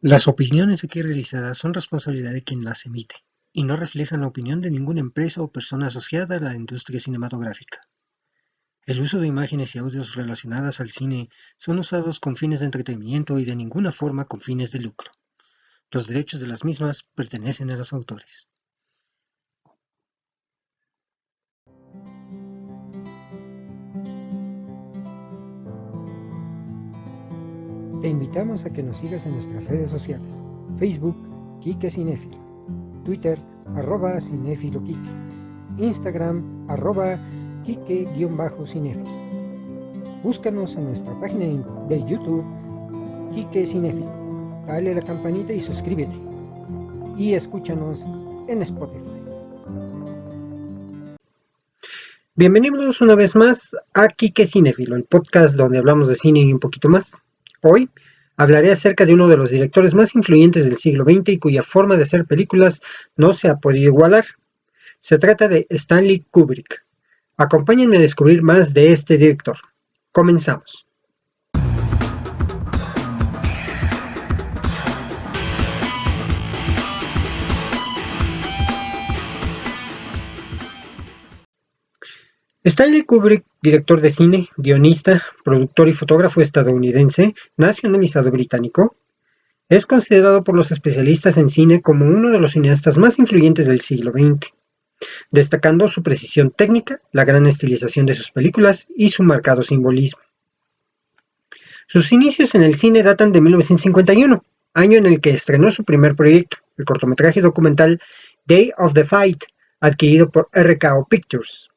Las opiniones aquí realizadas son responsabilidad de quien las emite, y no reflejan la opinión de ninguna empresa o persona asociada a la industria cinematográfica. El uso de imágenes y audios relacionadas al cine son usados con fines de entretenimiento y de ninguna forma con fines de lucro. Los derechos de las mismas pertenecen a los autores. Te invitamos a que nos sigas en nuestras redes sociales: Facebook, Quique Cinéfilo; Twitter, @cinéfiloquique; Instagram, @Quique_cinéfilo. Búscanos en nuestra página de YouTube, Quique Cinéfilo. Dale a la campanita y suscríbete. Y escúchanos en Spotify. Bienvenidos una vez más a Quique Cinéfilo, el podcast donde hablamos de cine y un poquito más. Hoy hablaré acerca de uno de los directores más influyentes del siglo XX y cuya forma de hacer películas no se ha podido igualar. Se trata de Stanley Kubrick. Acompáñenme a descubrir más de este director. Comenzamos. Stanley Kubrick, director de cine, guionista, productor y fotógrafo estadounidense, nacionalizado británico, es considerado por los especialistas en cine como uno de los cineastas más influyentes del siglo XX, destacando su precisión técnica, la gran estilización de sus películas y su marcado simbolismo. Sus inicios en el cine datan de 1951, año en el que estrenó su primer proyecto, el cortometraje documental Day of the Fight, adquirido por RKO Pictures,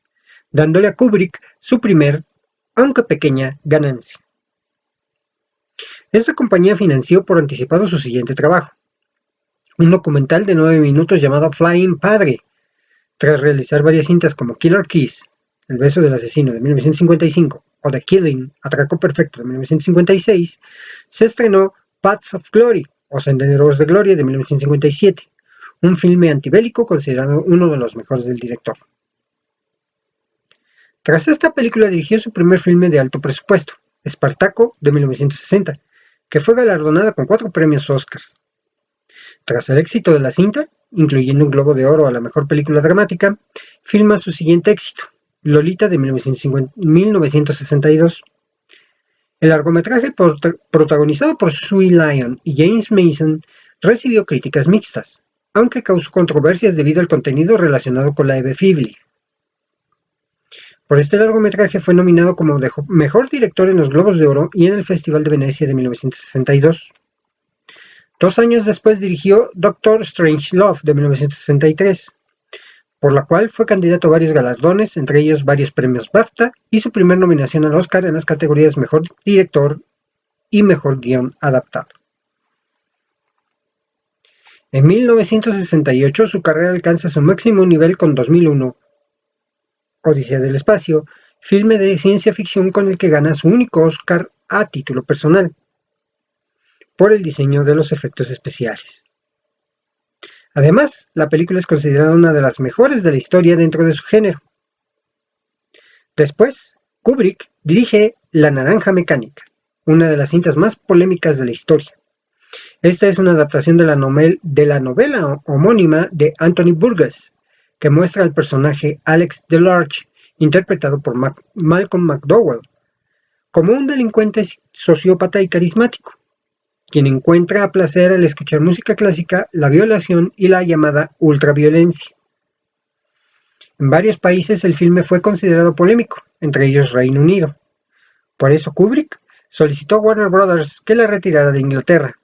dándole a Kubrick su primer, aunque pequeña, ganancia. Esta compañía financió por anticipado su siguiente trabajo, un documental de 9 minutos llamado Flying Padre. Tras realizar varias cintas como Killer Kiss, El beso del asesino de 1955, o The Killing, Atraco Perfecto de 1956, se estrenó Paths of Glory, o Senderos de Gloria de 1957, un filme antibélico considerado uno de los mejores del director. Tras esta película dirigió su primer filme de alto presupuesto, Espartaco de 1960, que fue galardonada con 4 premios Oscar. Tras el éxito de la cinta, incluyendo un Globo de Oro a la mejor película dramática, filma su siguiente éxito, Lolita de 1962. El largometraje, protagonizado por Sue Lyon y James Mason, recibió críticas mixtas, aunque causó controversias debido al contenido relacionado con la hebefilia. Por este largometraje fue nominado como mejor director en los Globos de Oro y en el Festival de Venecia de 1962. 2 años después dirigió Doctor Strangelove de 1963, por la cual fue candidato a varios galardones, entre ellos varios premios BAFTA y su primera nominación al Oscar en las categorías Mejor Director y Mejor Guión Adaptado. En 1968 su carrera alcanza su máximo nivel con 2001, Odisea del Espacio, filme de ciencia ficción con el que gana su único Oscar a título personal, por el diseño de los efectos especiales. Además, la película es considerada una de las mejores de la historia dentro de su género. Después, Kubrick dirige La Naranja Mecánica, una de las cintas más polémicas de la historia. Esta es una adaptación de la novela homónima de Anthony Burgess, que muestra al personaje Alex DeLarge, interpretado por Malcolm McDowell, como un delincuente sociópata y carismático, quien encuentra placer al escuchar música clásica, la violación y la llamada ultraviolencia. En varios países el filme fue considerado polémico, entre ellos Reino Unido. Por eso Kubrick solicitó a Warner Bros. Que la retirara de Inglaterra.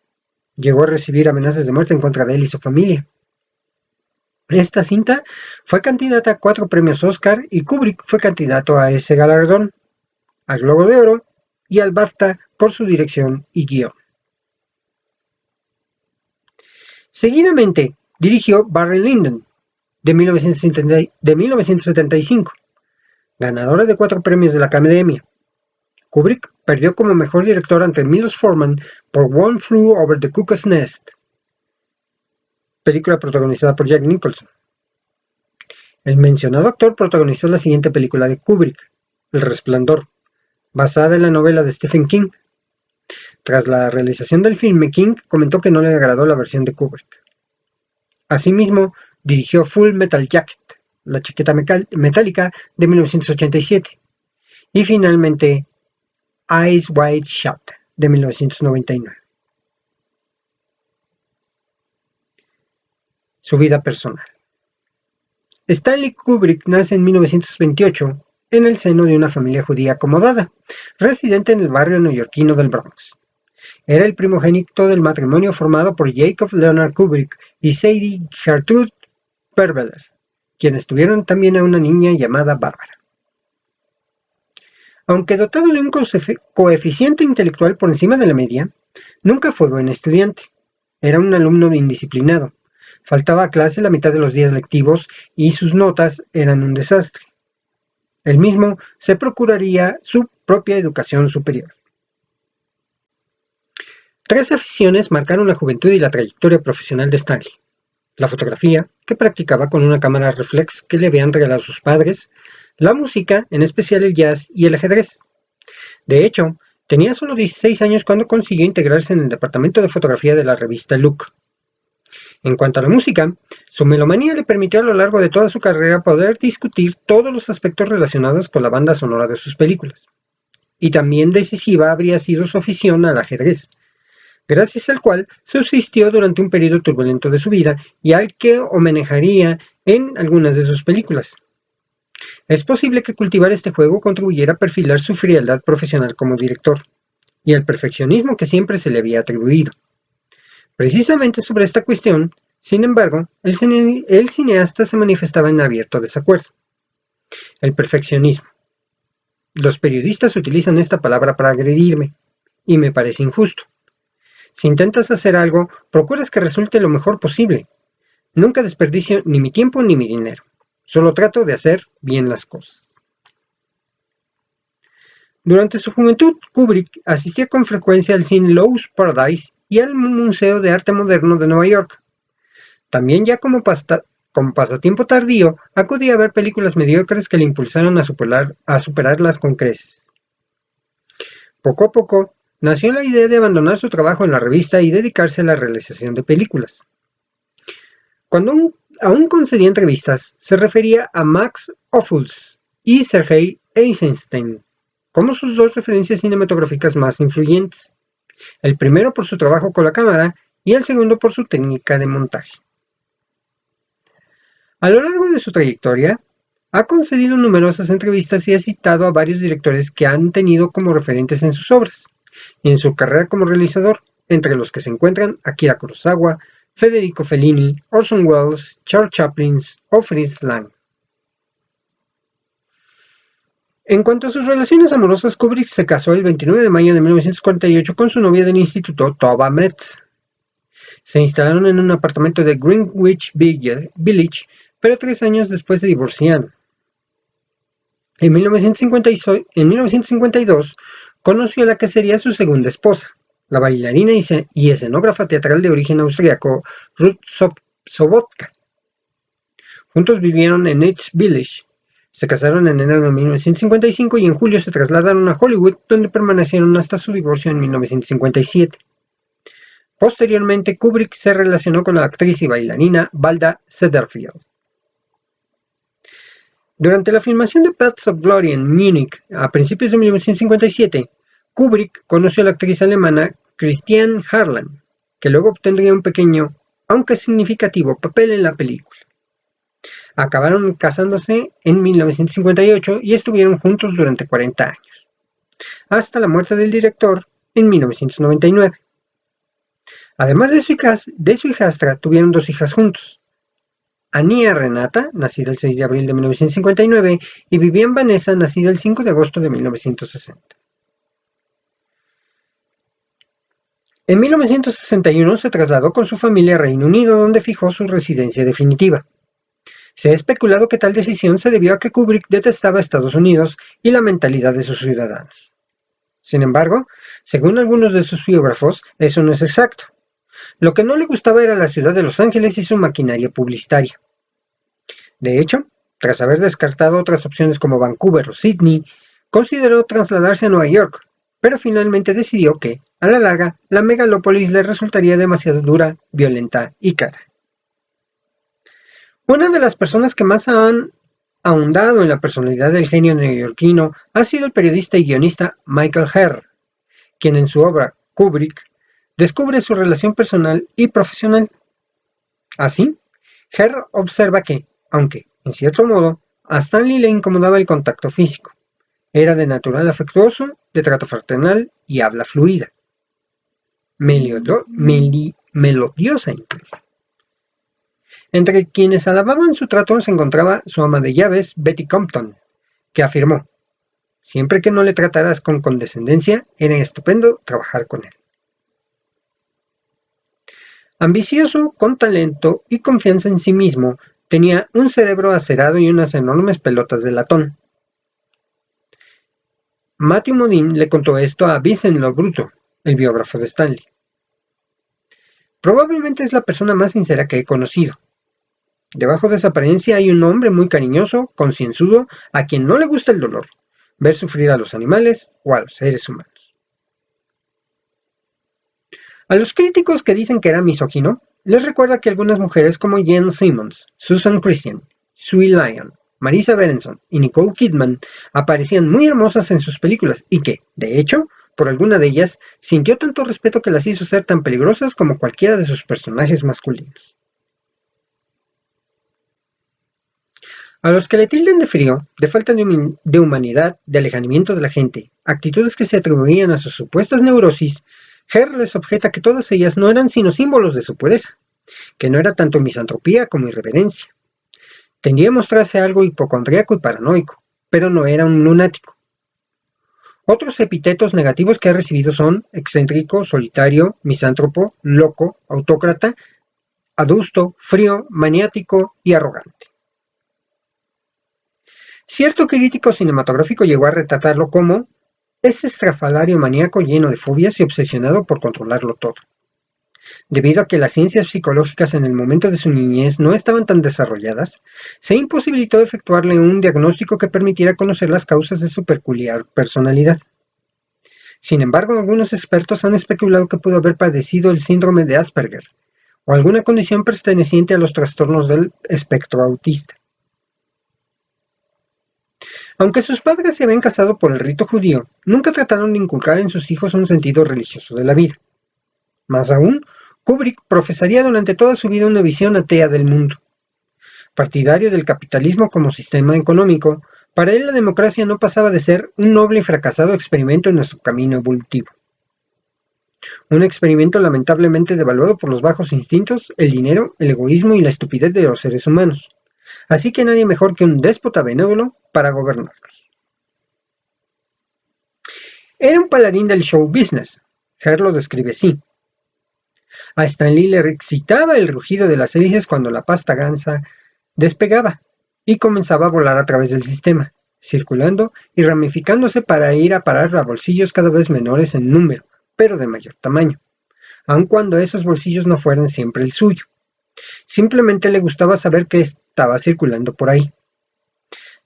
Llegó a recibir amenazas de muerte en contra de él y su familia. Esta cinta fue candidata a 4 premios Oscar y Kubrick fue candidato a ese galardón, al Globo de Oro y al BAFTA por su dirección y guión. Seguidamente dirigió Barry Lyndon, de 1975, ganadora de 4 premios de la Academia. Kubrick perdió como mejor director ante Milos Forman por One Flew Over the Cuckoo's Nest, película protagonizada por Jack Nicholson. El mencionado actor protagonizó la siguiente película de Kubrick, El Resplandor, basada en la novela de Stephen King. Tras la realización del filme, King comentó que no le agradó la versión de Kubrick. Asimismo, dirigió Full Metal Jacket, la chaqueta metálica de 1987, y finalmente Eyes Wide Shut de 1999. Su vida personal. Stanley Kubrick nace en 1928 en el seno de una familia judía acomodada, residente en el barrio neoyorquino del Bronx. Era el primogénito del matrimonio formado por Jacob Leonard Kubrick y Sadie Gertrude Perveler, quienes tuvieron también a una niña llamada Bárbara. Aunque dotado de un coeficiente intelectual por encima de la media, nunca fue buen estudiante. Era un alumno indisciplinado. Faltaba a clase la mitad de los días lectivos y sus notas eran un desastre. Él mismo se procuraría su propia educación superior. Tres aficiones marcaron la juventud y la trayectoria profesional de Stanley: la fotografía, que practicaba con una cámara reflex que le habían regalado sus padres; la música, en especial el jazz y el ajedrez. De hecho, tenía solo 16 años cuando consiguió integrarse en el departamento de fotografía de la revista Look. En cuanto a la música, su melomanía le permitió a lo largo de toda su carrera poder discutir todos los aspectos relacionados con la banda sonora de sus películas. Y también decisiva habría sido su afición al ajedrez, gracias al cual subsistió durante un periodo turbulento de su vida y al que homenajearía en algunas de sus películas. Es posible que cultivar este juego contribuyera a perfilar su frialdad profesional como director, y el perfeccionismo que siempre se le había atribuido. Precisamente sobre esta cuestión, sin embargo, el cineasta se manifestaba en abierto desacuerdo. El perfeccionismo. Los periodistas utilizan esta palabra para agredirme, y me parece injusto. Si intentas hacer algo, procuras que resulte lo mejor posible. Nunca desperdicio ni mi tiempo ni mi dinero. Solo trato de hacer bien las cosas. Durante su juventud, Kubrick asistía con frecuencia al cine Loew's Paradise y al Museo de Arte Moderno de Nueva York. También ya como pasatiempo tardío, acudía a ver películas mediocres que le impulsaron a superarlas con creces. Poco a poco, nació la idea de abandonar su trabajo en la revista y dedicarse a la realización de películas. Cuando aún concedía entrevistas, se refería a Max Ophuls y Sergei Eisenstein como sus dos referencias cinematográficas más influyentes, el primero por su trabajo con la cámara y el segundo por su técnica de montaje. A lo largo de su trayectoria, ha concedido numerosas entrevistas y ha citado a varios directores que han tenido como referentes en sus obras y en su carrera como realizador, entre los que se encuentran Akira Kurosawa, Federico Fellini, Orson Welles, Charles Chaplin o Fritz Lang. En cuanto a sus relaciones amorosas, Kubrick se casó el 29 de mayo de 1948 con su novia del instituto, Tova Metz. Se instalaron en un apartamento de Greenwich Village, pero 3 años después se divorciaron. En 1952 conoció a la que sería su segunda esposa, la bailarina y escenógrafa teatral de origen austriaco Ruth Sobotka. Juntos vivieron en East Village. Se casaron en enero de 1955 y en julio se trasladaron a Hollywood, donde permanecieron hasta su divorcio en 1957. Posteriormente, Kubrick se relacionó con la actriz y bailarina Valda Sederfield. Durante la filmación de Paths of Glory en Múnich a principios de 1957, Kubrick conoció a la actriz alemana Christiane Harlan, que luego obtendría un pequeño, aunque significativo, papel en la película. Acabaron casándose en 1958 y estuvieron juntos durante 40 años, hasta la muerte del director en 1999. Además de su hijastra, tuvieron 2 hijas juntos: Ania Renata, nacida el 6 de abril de 1959, y Vivian Vanessa, nacida el 5 de agosto de 1960. En 1961 se trasladó con su familia a Reino Unido, donde fijó su residencia definitiva. Se ha especulado que tal decisión se debió a que Kubrick detestaba Estados Unidos y la mentalidad de sus ciudadanos. Sin embargo, según algunos de sus biógrafos, eso no es exacto. Lo que no le gustaba era la ciudad de Los Ángeles y su maquinaria publicitaria. De hecho, tras haber descartado otras opciones como Vancouver o Sydney, consideró trasladarse a Nueva York, pero finalmente decidió que, A la larga, la megalópolis le resultaría demasiado dura, violenta y cara. Una de las personas que más han ahondado en la personalidad del genio neoyorquino ha sido el periodista y guionista Michael Herr, quien en su obra Kubrick descubre su relación personal y profesional. Así, Herr observa que, aunque, en cierto modo, a Stanley le incomodaba el contacto físico, era de natural afectuoso, de trato fraternal y habla fluida. Melodiosa incluso. Entre quienes alababan su trato se encontraba su ama de llaves, Betty Compton, que afirmó: siempre que no le trataras con condescendencia, era estupendo trabajar con él. Ambicioso, con talento y confianza en sí mismo, tenía un cerebro acerado y unas enormes pelotas de latón. Matthew Modine le contó esto a Vincent Lobruto, el biógrafo de Stanley. Probablemente es la persona más sincera que he conocido. Debajo de esa apariencia hay un hombre muy cariñoso, concienzudo, a quien no le gusta el dolor, ver sufrir a los animales o a los seres humanos. A los críticos que dicen que era misógino, les recuerda que algunas mujeres como Jane Simmons, Susan Christian, Sue Lyon, Marisa Berenson y Nicole Kidman aparecían muy hermosas en sus películas y que, de hecho, por alguna de ellas, sintió tanto respeto que las hizo ser tan peligrosas como cualquiera de sus personajes masculinos. A los que le tilden de frío, de falta de humanidad, de alejamiento de la gente, actitudes que se atribuían a sus supuestas neurosis, Herr les objeta que todas ellas no eran sino símbolos de su pureza, que no era tanto misantropía como irreverencia. Tendía a mostrarse algo hipocondríaco y paranoico, pero no era un lunático. Otros epítetos negativos que ha recibido son excéntrico, solitario, misántropo, loco, autócrata, adusto, frío, maniático y arrogante. Cierto crítico cinematográfico llegó a retratarlo como ese estrafalario maníaco lleno de fobias y obsesionado por controlarlo todo. Debido a que las ciencias psicológicas en el momento de su niñez no estaban tan desarrolladas, se imposibilitó efectuarle un diagnóstico que permitiera conocer las causas de su peculiar personalidad. Sin embargo, algunos expertos han especulado que pudo haber padecido el síndrome de Asperger o alguna condición perteneciente a los trastornos del espectro autista. Aunque sus padres se habían casado por el rito judío, nunca trataron de inculcar en sus hijos un sentido religioso de la vida. Más aún, Kubrick profesaría durante toda su vida una visión atea del mundo. Partidario del capitalismo como sistema económico, para él la democracia no pasaba de ser un noble y fracasado experimento en nuestro camino evolutivo. Un experimento lamentablemente devaluado por los bajos instintos, el dinero, el egoísmo y la estupidez de los seres humanos. Así que nadie mejor que un déspota benévolo para gobernarlos. Era un paladín del show business. Herr lo describe así. A Stanley le excitaba el rugido de las hélices cuando la pasta gansa despegaba y comenzaba a volar a través del sistema, circulando y ramificándose para ir a parar a bolsillos cada vez menores en número, pero de mayor tamaño, aun cuando esos bolsillos no fueran siempre el suyo. Simplemente le gustaba saber que estaba circulando por ahí.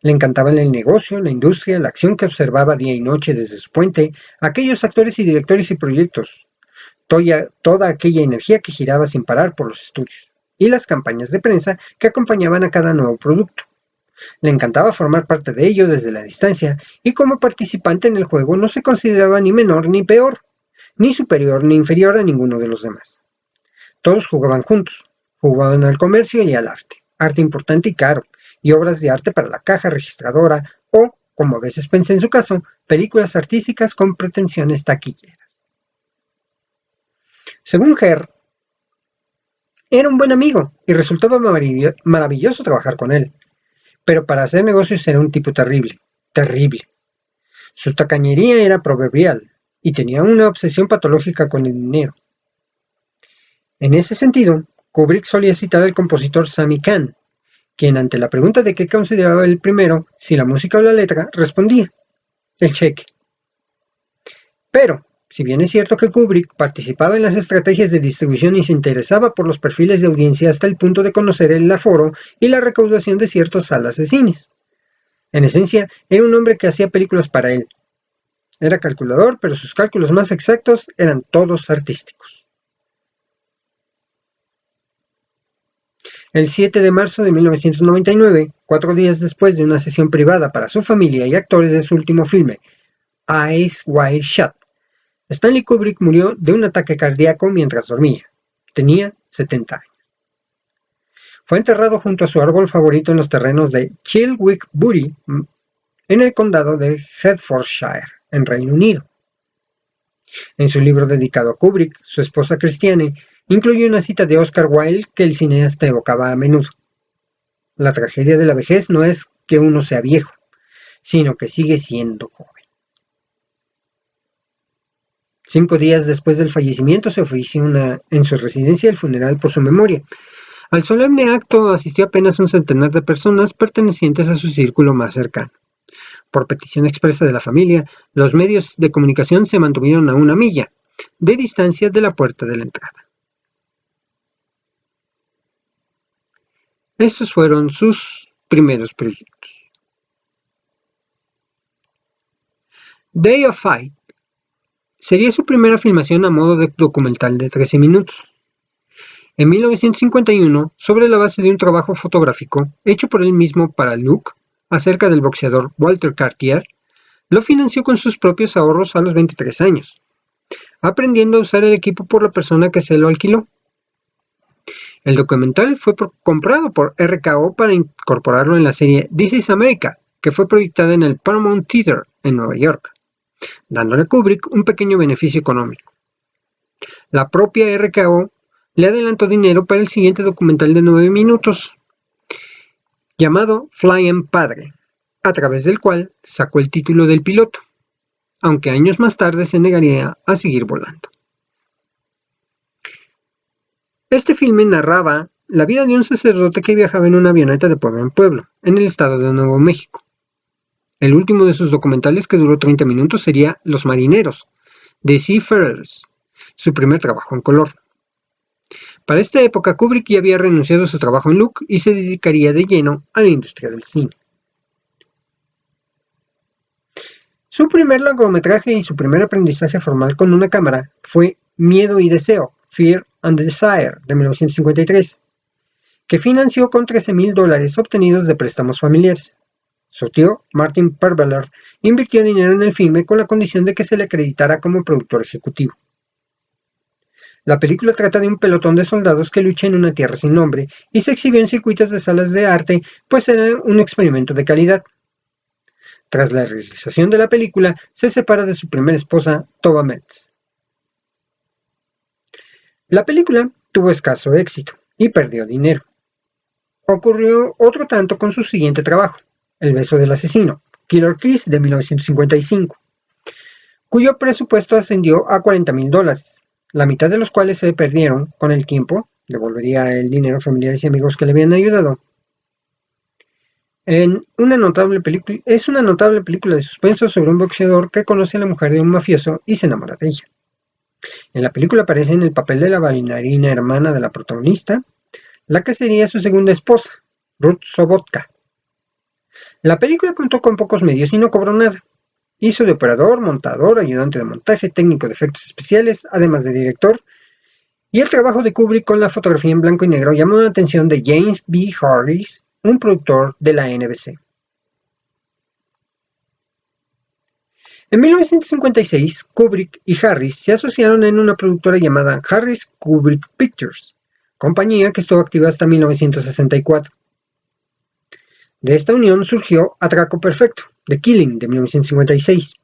Le encantaban el negocio, la industria, la acción que observaba día y noche desde su puente, aquellos actores y directores y proyectos, toda aquella energía que giraba sin parar por los estudios, y las campañas de prensa que acompañaban a cada nuevo producto. Le encantaba formar parte de ello desde la distancia, y como participante en el juego no se consideraba ni menor ni peor, ni superior ni inferior a ninguno de los demás. Todos jugaban juntos, jugaban al comercio y al arte importante y caro, y obras de arte para la caja registradora, o, como a veces pensé en su caso, películas artísticas con pretensiones taquilleras. Según Herr, era un buen amigo y resultaba maravilloso trabajar con él, pero para hacer negocios era un tipo terrible, terrible. Su tacañería era proverbial y tenía una obsesión patológica con el dinero. En ese sentido, Kubrick solía citar al compositor Sami Khan, quien ante la pregunta de qué consideraba el primero, si la música o la letra, respondía: el cheque. Pero, si bien es cierto que Kubrick participaba en las estrategias de distribución y se interesaba por los perfiles de audiencia hasta el punto de conocer el aforo y la recaudación de ciertas salas de cines. En esencia, era un hombre que hacía películas para él. Era calculador, pero sus cálculos más exactos eran todos artísticos. El 7 de marzo de 1999, 4 días después de una sesión privada para su familia y actores de su último filme, Eyes Wide Shut, Stanley Kubrick murió de un ataque cardíaco mientras dormía. Tenía 70 años. Fue enterrado junto a su árbol favorito en los terrenos de Chilwick Bury, en el condado de Hertfordshire, en Reino Unido. En su libro dedicado a Kubrick, su esposa Christiane incluyó una cita de Oscar Wilde que el cineasta evocaba a menudo. La tragedia de la vejez no es que uno sea viejo, sino que sigue siendo joven. 5 días después del fallecimiento se ofició en su residencia el funeral por su memoria. Al solemne acto asistió apenas un centenar de personas pertenecientes a su círculo más cercano. Por petición expresa de la familia, los medios de comunicación se mantuvieron a 1 milla de distancia de la puerta de la entrada. Estos fueron sus primeros proyectos. Day of Fight sería su primera filmación a modo de documental de 13 minutos. En 1951, sobre la base de un trabajo fotográfico hecho por él mismo para Look, acerca del boxeador Walter Cartier, lo financió con sus propios ahorros a los 23 años, aprendiendo a usar el equipo por la persona que se lo alquiló. El documental fue comprado por RKO para incorporarlo en la serie This is America, que fue proyectada en el Paramount Theater en Nueva York, dándole a Kubrick un pequeño beneficio económico. La propia RKO le adelantó dinero para el siguiente documental de 9 minutos, llamado Flying Padre, a través del cual sacó el título del piloto, aunque años más tarde se negaría a seguir volando. Este filme narraba la vida de un sacerdote que viajaba en una avioneta de pueblo en pueblo, en el estado de Nuevo México. El último de sus documentales, que duró 30 minutos, sería Los Marineros, de Seafarers, su primer trabajo en color. Para esta época, Kubrick ya había renunciado a su trabajo en Look y se dedicaría de lleno a la industria del cine. Su primer largometraje y su primer aprendizaje formal con una cámara fue Miedo y Deseo, Fear and Desire, de 1953, que financió con $13,000 obtenidos de préstamos familiares. Su tío, Martin Perveller, invirtió dinero en el filme con la condición de que se le acreditara como productor ejecutivo. La película trata de un pelotón de soldados que lucha en una tierra sin nombre y se exhibió en circuitos de salas de arte, pues era un experimento de calidad. Tras la realización de la película, se separa de su primera esposa, Tova Metz. La película tuvo escaso éxito y perdió dinero. Ocurrió otro tanto con su siguiente trabajo, El beso del asesino, Killer Kiss, de 1955, cuyo presupuesto ascendió a $40,000, la mitad de los cuales se perdieron con el tiempo, devolvería el dinero a familiares y amigos que le habían ayudado. Es una notable película de suspenso sobre un boxeador que conoce a la mujer de un mafioso y se enamora de ella. En la película aparece en el papel de la bailarina hermana de la protagonista, la que sería su segunda esposa, Ruth Sobotka. La película contó con pocos medios y no cobró nada. Hizo de operador, montador, ayudante de montaje, técnico de efectos especiales, además de director, y el trabajo de Kubrick con la fotografía en blanco y negro llamó la atención de James B. Harris, un productor de la NBC. En 1956, Kubrick y Harris se asociaron en una productora llamada Harris Kubrick Pictures, compañía que estuvo activa hasta 1964. De esta unión surgió Atraco Perfecto, The Killing, de 1956,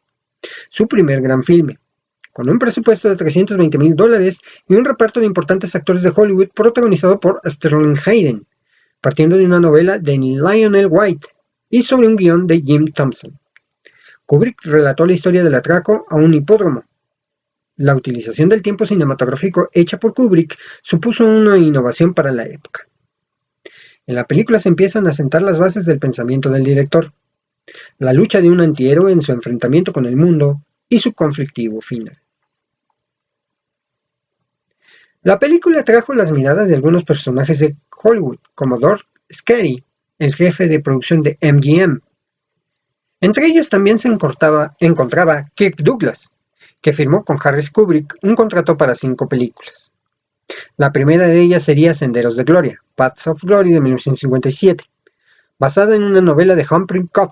su primer gran filme, con un presupuesto de $320,000 y un reparto de importantes actores de Hollywood protagonizado por Sterling Hayden, partiendo de una novela de Lionel White y sobre un guión de Jim Thompson. Kubrick relató la historia del atraco a un hipódromo. La utilización del tiempo cinematográfico hecha por Kubrick supuso una innovación para la época. En la película se empiezan a sentar las bases del pensamiento del director, la lucha de un antihéroe en su enfrentamiento con el mundo y su conflictivo final. La película atrajo las miradas de algunos personajes de Hollywood, como Doug Scary, el jefe de producción de MGM, Entre ellos también se encontraba Kirk Douglas, que firmó con Harris Kubrick un contrato para 5 películas. La primera de ellas sería Senderos de Gloria, Paths of Glory de 1957, basada en una novela de Humphrey Cobb,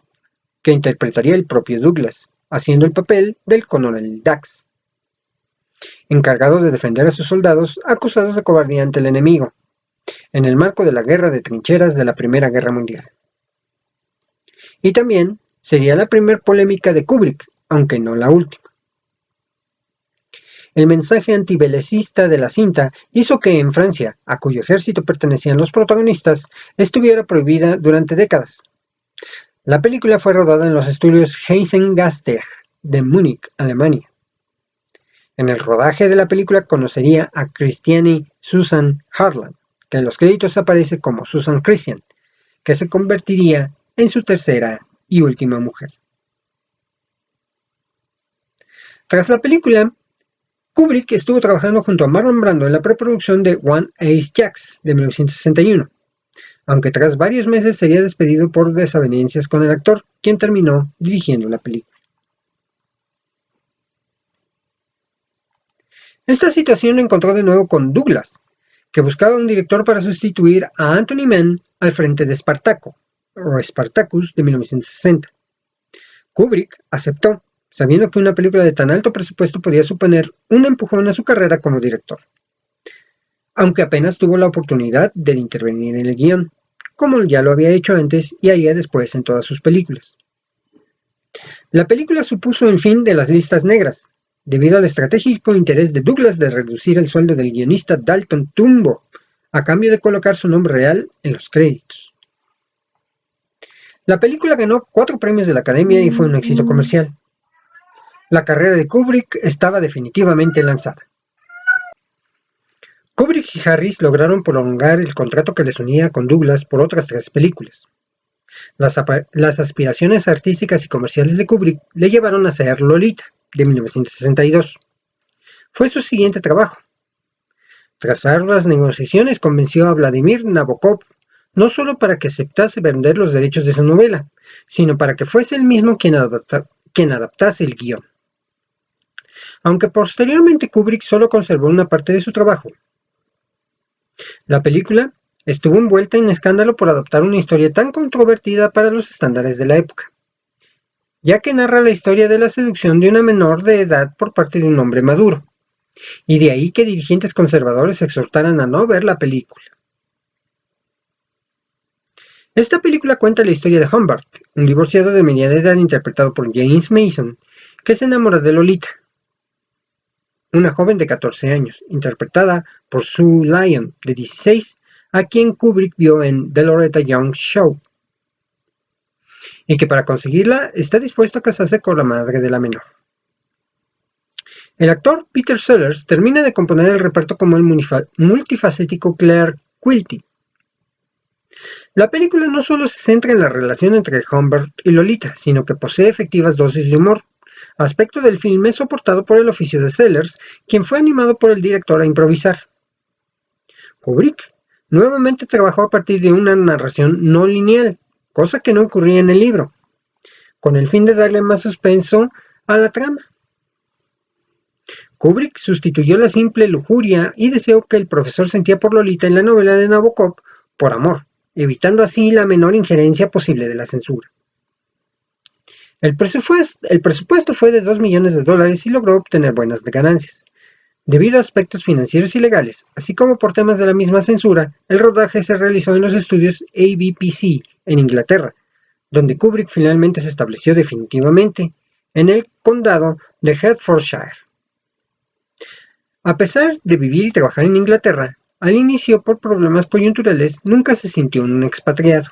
que interpretaría el propio Douglas, haciendo el papel del coronel Dax, encargado de defender a sus soldados acusados de cobardía ante el enemigo, en el marco de la guerra de trincheras de la Primera Guerra Mundial. Y también sería la primera polémica de Kubrick, aunque no la última. El mensaje antibelicista de la cinta hizo que en Francia, a cuyo ejército pertenecían los protagonistas, estuviera prohibida durante décadas. La película fue rodada en los estudios Hessen-Gastech de Múnich, Alemania. En el rodaje de la película conocería a Christiane Susan Harlan, que en los créditos aparece como Susan Christian, que se convertiría en su tercera y última mujer. Tras la película, Kubrick estuvo trabajando junto a Marlon Brando en la preproducción de One Ace Jacks de 1961, aunque tras varios meses sería despedido por desavenencias con el actor, quien terminó dirigiendo la película. Esta situación lo encontró de nuevo con Douglas, que buscaba un director para sustituir a Anthony Mann al frente de Spartacus de 1960. Kubrick aceptó, sabiendo que una película de tan alto presupuesto podía suponer un empujón a su carrera como director, aunque apenas tuvo la oportunidad de intervenir en el guión, como ya lo había hecho antes y haría después en todas sus películas. La película supuso el fin de las listas negras, debido al estratégico interés de Douglas de reducir el sueldo del guionista Dalton Trumbo, a cambio de colocar su nombre real en los créditos. La película ganó 4 premios de la Academia y fue un éxito comercial. La carrera de Kubrick estaba definitivamente lanzada. Kubrick y Harris lograron prolongar el contrato que les unía con Douglas por otras 3 películas. Las aspiraciones artísticas y comerciales de Kubrick le llevaron a hacer Lolita, de 1962. Fue su siguiente trabajo. Tras arduas negociaciones convenció a Vladimir Nabokov no solo para que aceptase vender los derechos de su novela, sino para que fuese él mismo quien adaptase el guión. Aunque posteriormente Kubrick solo conservó una parte de su trabajo. La película estuvo envuelta en escándalo por adaptar una historia tan controvertida para los estándares de la época, ya que narra la historia de la seducción de una menor de edad por parte de un hombre maduro, y de ahí que dirigentes conservadores exhortaran a no ver la película. Esta película cuenta la historia de Humbert, un divorciado de mediana edad interpretado por James Mason, que se enamora de Lolita, una joven de 14 años, interpretada por Sue Lyon, de 16, a quien Kubrick vio en The Loretta Young Show, y que para conseguirla está dispuesto a casarse con la madre de la menor. El actor Peter Sellers termina de componer el reparto como el multifacético Claire Quilty. La película no solo se centra en la relación entre Humbert y Lolita, sino que posee efectivas dosis de humor, aspecto del filme soportado por el oficio de Sellers, quien fue animado por el director a improvisar. Kubrick nuevamente trabajó a partir de una narración no lineal, cosa que no ocurría en el libro, con el fin de darle más suspenso a la trama. Kubrick sustituyó la simple lujuria y deseo que el profesor sentía por Lolita en la novela de Nabokov por amor, evitando así la menor injerencia posible de la censura. El presupuesto fue de $2 millones y logró obtener buenas ganancias. Debido a aspectos financieros y legales, así como por temas de la misma censura, el rodaje se realizó en los estudios ABPC en Inglaterra, donde Kubrick finalmente se estableció definitivamente, en el condado de Hertfordshire. A pesar de vivir y trabajar en Inglaterra, al inicio por problemas coyunturales nunca se sintió un expatriado.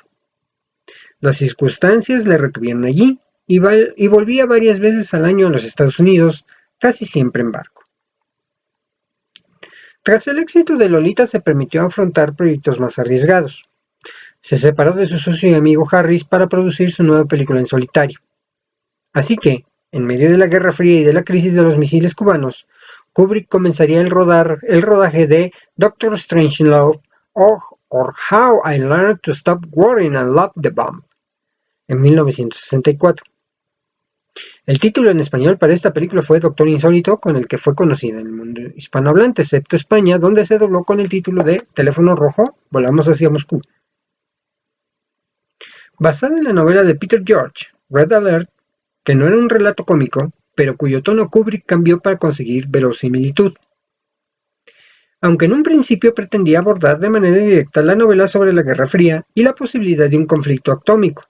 Las circunstancias le retuvieron allí y volvía varias veces al año a los Estados Unidos, casi siempre en barco. Tras el éxito de Lolita se permitió afrontar proyectos más arriesgados. Se separó de su socio y amigo Harris para producir su nueva película en solitario. Así que, en medio de la Guerra Fría y de la crisis de los misiles cubanos, Kubrick comenzaría el rodaje de Doctor Strangelove or How I Learned to Stop Worrying and Love the Bomb en 1964, El título en español para esta película fue Doctor Insólito, con el que fue conocida en el mundo hispanohablante, excepto España, donde se dobló con el título de Teléfono Rojo, Volamos hacia Moscú. Basada en la novela de Peter George, Red Alert, que no era un relato cómico, pero cuyo tono Kubrick cambió para conseguir verosimilitud. Aunque en un principio pretendía abordar de manera directa la novela sobre la Guerra Fría y la posibilidad de un conflicto atómico.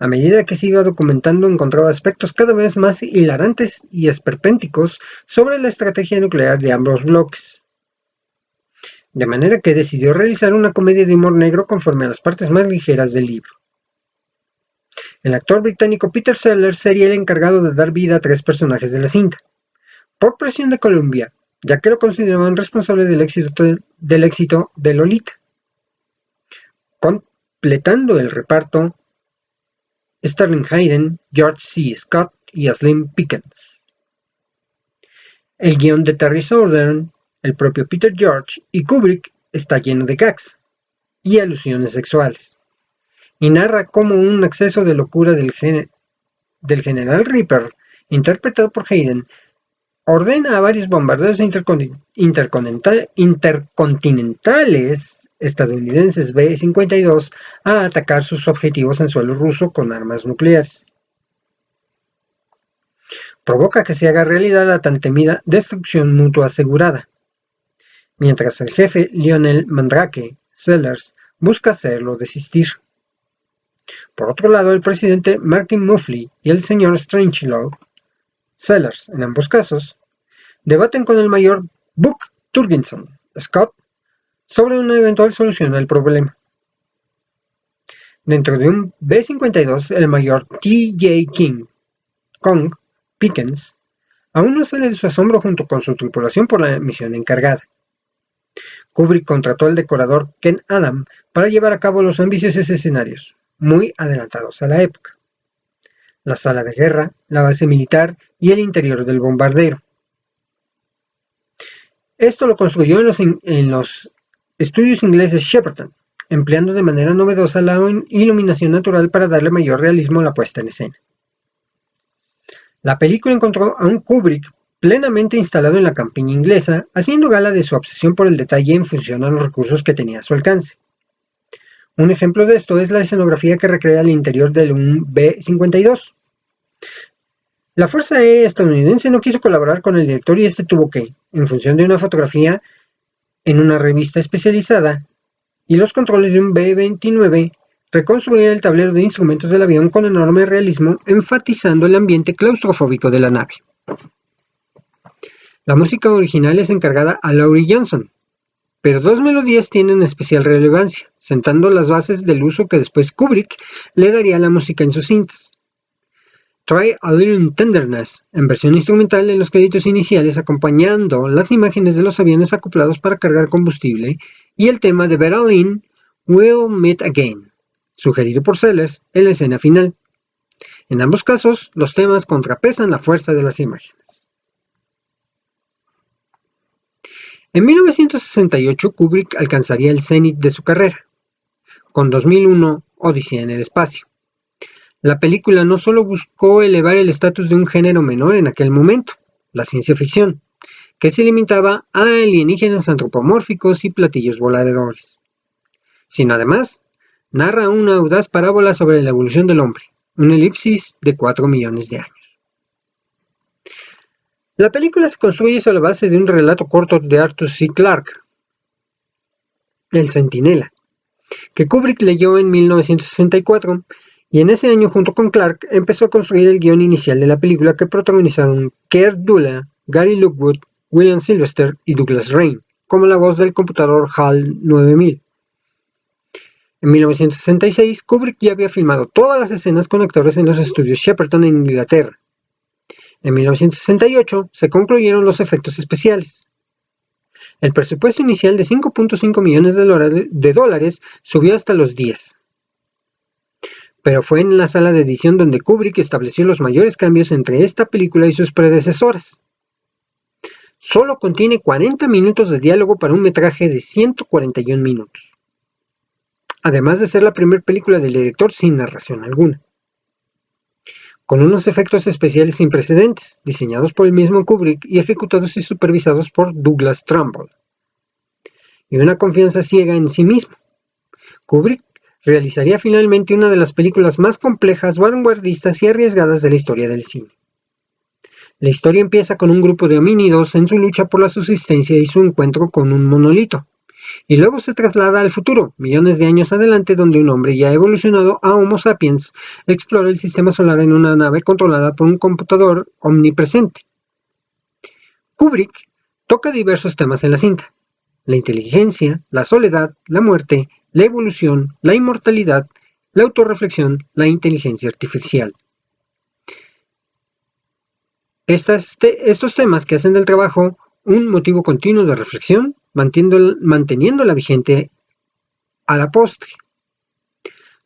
A medida que se iba documentando encontraba aspectos cada vez más hilarantes y esperpénticos sobre la estrategia nuclear de ambos bloques. De manera que decidió realizar una comedia de humor negro conforme a las partes más ligeras del libro. El actor británico Peter Sellers sería el encargado de dar vida a 3 personajes de la cinta, por presión de Columbia, ya que lo consideraban responsable del éxito de Lolita. Completando el reparto, Sterling Hayden, George C. Scott y Slim Pickens. El guion de Terry Southern, el propio Peter George y Kubrick está lleno de gags y alusiones sexuales, y narra cómo un acceso de locura del general Reaper, interpretado por Hayden, ordena a varios bombarderos intercontinentales estadounidenses B-52 a atacar sus objetivos en suelo ruso con armas nucleares. Provoca que se haga realidad la tan temida destrucción mutua asegurada, mientras el jefe Lionel Mandrake, Sellers, busca hacerlo desistir. Por otro lado, el presidente Martin Muffley y el señor Strangelove, Sellers en ambos casos, debaten con el mayor Buck Turgidson, Scott, sobre una eventual solución al problema. Dentro de un B-52, el mayor T.J. Kong, Pickens, aún no sale de su asombro junto con su tripulación por la misión encargada. Kubrick contrató al decorador Ken Adam para llevar a cabo los ambiciosos escenarios, muy adelantados a la época. La sala de guerra, la base militar y el interior del bombardero. Esto lo construyó en los estudios ingleses Shepperton, empleando de manera novedosa la iluminación natural para darle mayor realismo a la puesta en escena. La película encontró a un Kubrick plenamente instalado en la campiña inglesa, haciendo gala de su obsesión por el detalle en función a los recursos que tenía a su alcance. Un ejemplo de esto es la escenografía que recrea el interior de un B-52. La Fuerza Aérea estadounidense no quiso colaborar con el director y este tuvo que, en función de una fotografía en una revista especializada y los controles de un B-29, reconstruir el tablero de instrumentos del avión con enorme realismo, enfatizando el ambiente claustrofóbico de la nave. La música original es encargada a Laurie Johnson, pero 2 melodías tienen especial relevancia, sentando las bases del uso que después Kubrick le daría a la música en sus cintas. Try a Little Tenderness, en versión instrumental en los créditos iniciales, acompañando las imágenes de los aviones acoplados para cargar combustible, y el tema de Better Lynn, We'll Meet Again, sugerido por Sellers en la escena final. En ambos casos, los temas contrapesan la fuerza de las imágenes. En 1968, Kubrick alcanzaría el cenit de su carrera, con 2001, Odisea en el espacio. La película no solo buscó elevar el estatus de un género menor en aquel momento, la ciencia ficción, que se limitaba a alienígenas antropomórficos y platillos voladores, sino además narra una audaz parábola sobre la evolución del hombre, una elipsis de 4 millones de años. La película se construye sobre la base de un relato corto de Arthur C. Clarke, El Centinela, que Kubrick leyó en 1964, y en ese año junto con Clarke empezó a construir el guion inicial de la película que protagonizaron Keir Dullea, Gary Lockwood, William Sylvester y Douglas Rain, como la voz del computador HAL 9000. En 1966, Kubrick ya había filmado todas las escenas con actores en los estudios Shepperton en Inglaterra. En 1968 se concluyeron los efectos especiales. El presupuesto inicial de 5.5 millones de dólares subió hasta los 10. Pero fue en la sala de edición donde Kubrick estableció los mayores cambios entre esta película y sus predecesoras. Solo contiene 40 minutos de diálogo para un metraje de 141 minutos. Además de ser la primera película del director sin narración alguna. con unos efectos especiales sin precedentes, diseñados por el mismo Kubrick y ejecutados y supervisados por Douglas Trumbull, y una confianza ciega en sí mismo. Kubrick realizaría finalmente una de las películas más complejas, vanguardistas y arriesgadas de la historia del cine. La historia empieza con un grupo de homínidos en su lucha por la subsistencia y su encuentro con un monolito, y luego se traslada al futuro, millones de años adelante, donde un hombre ya evolucionado a Homo sapiens explora el sistema solar en una nave controlada por un computador omnipresente. Kubrick toca diversos temas en la cinta: la inteligencia, la soledad, la muerte, la evolución, la inmortalidad, la autorreflexión, la inteligencia artificial. Estos temas que hacen del trabajo un motivo continuo de reflexión, manteniéndola vigente a la postre.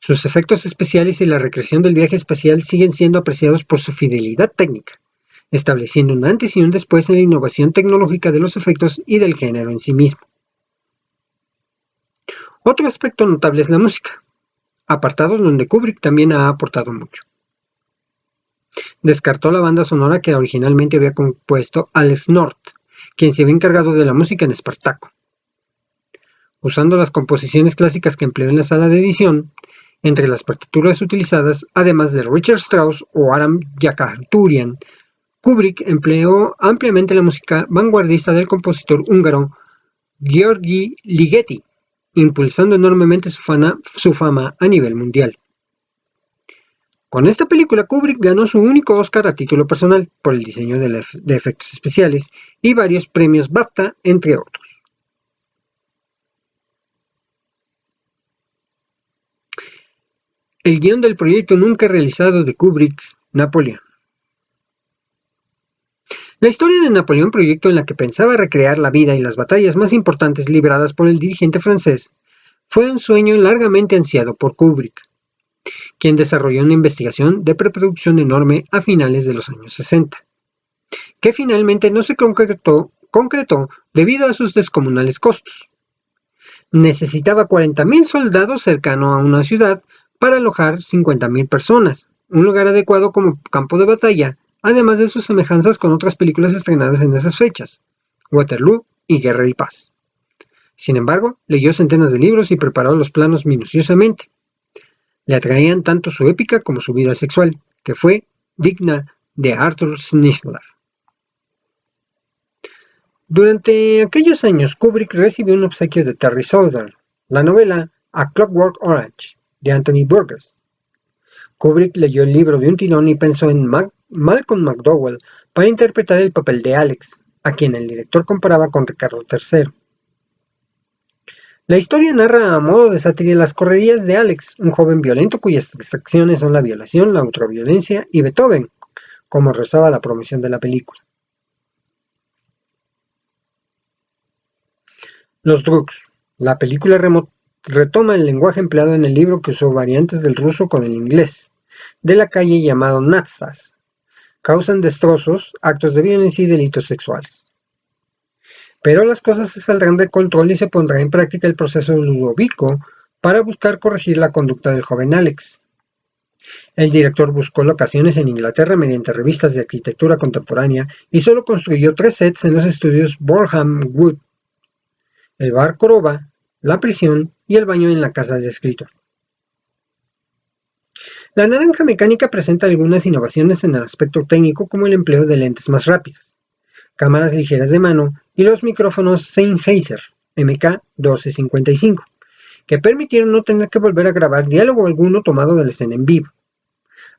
Sus efectos especiales y la recreación del viaje espacial siguen siendo apreciados por su fidelidad técnica, estableciendo un antes y un después en la innovación tecnológica de los efectos y del género en sí mismo. Otro aspecto notable es la música, apartados donde Kubrick también ha aportado mucho. Descartó la banda sonora que originalmente había compuesto Alex North, quien se había encargado de la música en Espartaco. Usando las composiciones clásicas que empleó en la sala de edición, entre las partituras utilizadas, además de Richard Strauss o Aram Khachaturian, Kubrick empleó ampliamente la música vanguardista del compositor húngaro György Ligeti, impulsando enormemente su fama a nivel mundial. Con esta película, Kubrick ganó su único Oscar a título personal por el diseño de efectos especiales y varios premios BAFTA, entre otros. El guión del proyecto nunca realizado de Kubrick, Napoleón. La historia de Napoleón, proyecto en la que pensaba recrear la vida y las batallas más importantes libradas por el dirigente francés, fue un sueño largamente ansiado por Kubrick, quien desarrolló una investigación de preproducción enorme a finales de los años 60, que finalmente no se concretó debido a sus descomunales costos. Necesitaba 40,000 soldados cercano a una ciudad para alojar 50,000 personas, un lugar adecuado como campo de batalla, además de sus semejanzas con otras películas estrenadas en esas fechas, Waterloo y Guerra y Paz. Sin embargo, leyó centenas de libros y preparó los planos minuciosamente. Le atraían tanto su épica como su vida sexual, que fue digna de Arthur Schnitzler. Durante aquellos años, Kubrick recibió un obsequio de Terry Southern, la novela A Clockwork Orange, de Anthony Burgess. Kubrick leyó el libro de un tirón y pensó en Malcolm McDowell para interpretar el papel de Alex, a quien el director comparaba con Ricardo III. La historia narra a modo de sátira las correrías de Alex, un joven violento cuyas acciones son la violación, la ultraviolencia y Beethoven, como rezaba la promoción de la película. Los drugs. La película retoma el lenguaje empleado en el libro, que usó variantes del ruso con el inglés, de la calle llamado nazis. Causan destrozos, actos de violencia y delitos sexuales. Pero las cosas se saldrán de control y se pondrá en práctica el proceso Ludovico para buscar corregir la conducta del joven Alex. El director buscó locaciones en Inglaterra mediante revistas de arquitectura contemporánea y solo construyó 3 sets en los estudios Boreham Wood: el bar Korova, la prisión y el baño en la casa del escritor. La naranja mecánica presenta algunas innovaciones en el aspecto técnico, como el empleo de lentes más rápidas, cámaras ligeras de mano y los micrófonos Sennheiser MK1255, que permitieron no tener que volver a grabar diálogo alguno tomado de la escena en vivo,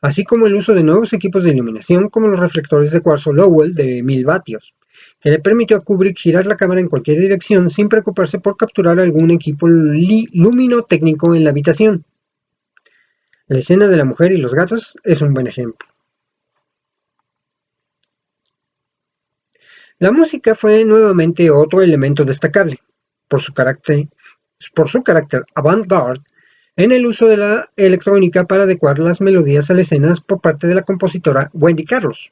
así como el uso de nuevos equipos de iluminación como los reflectores de cuarzo Lowell de 1000 vatios, que le permitió a Kubrick girar la cámara en cualquier dirección sin preocuparse por capturar algún equipo luminotécnico en la habitación. La escena de la mujer y los gatos es un buen ejemplo. La música fue nuevamente otro elemento destacable, por su carácter avant-garde en el uso de la electrónica para adecuar las melodías a las escenas por parte de la compositora Wendy Carlos,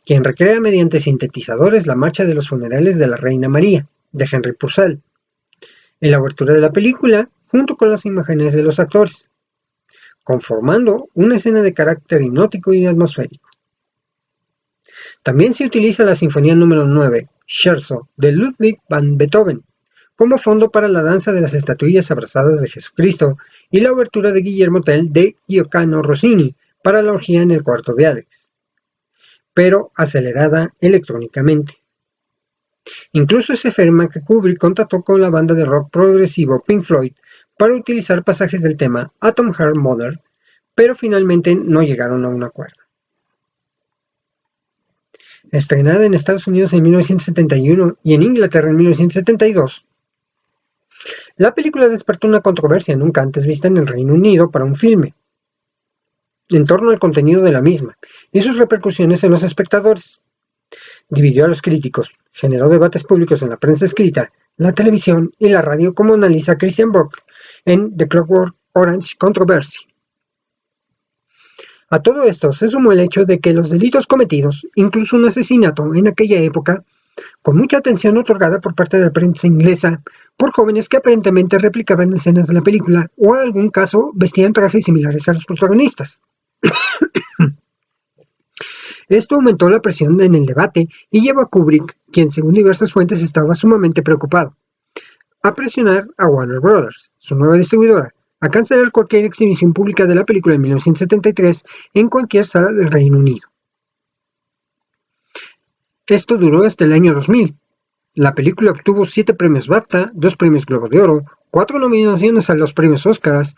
quien recrea mediante sintetizadores la marcha de los funerales de la Reina María, de Henry Purcell, en la obertura de la película, junto con las imágenes de los actores. conformando una escena de carácter hipnótico y atmosférico. También se utiliza la Sinfonía número 9, Scherzo, de Ludwig van Beethoven, como fondo para la danza de las estatuillas abrazadas de Jesucristo y la obertura de Guillermo Tell de Gioacchino Rossini para la orgía en el cuarto de Alex, pero acelerada electrónicamente. Incluso se afirma que Kubrick contactó con la banda de rock progresivo Pink Floyd para utilizar pasajes del tema Atom Heart Mother, pero finalmente no llegaron a un acuerdo. Estrenada en Estados Unidos en 1971 y en Inglaterra en 1972, la película despertó una controversia nunca antes vista en el Reino Unido para un filme, en torno al contenido de la misma y sus repercusiones en los espectadores. Dividió a los críticos, generó debates públicos en la prensa escrita, la televisión y la radio, como analiza Christian Brock en The Clockwork Orange Controversy. A todo esto se sumó el hecho de que los delitos cometidos, incluso un asesinato en aquella época, con mucha atención otorgada por parte de la prensa inglesa por jóvenes que aparentemente replicaban escenas de la película o en algún caso vestían trajes similares a los protagonistas. Esto aumentó la presión en el debate y llevó a Kubrick, quien según diversas fuentes estaba sumamente preocupado, a presionar a Warner Bros., su nueva distribuidora, a cancelar cualquier exhibición pública de la película en 1973 en cualquier sala del Reino Unido. Esto duró hasta el año 2000. La película obtuvo 7 premios BAFTA, 2 premios Globo de Oro, 4 nominaciones a los premios Oscars,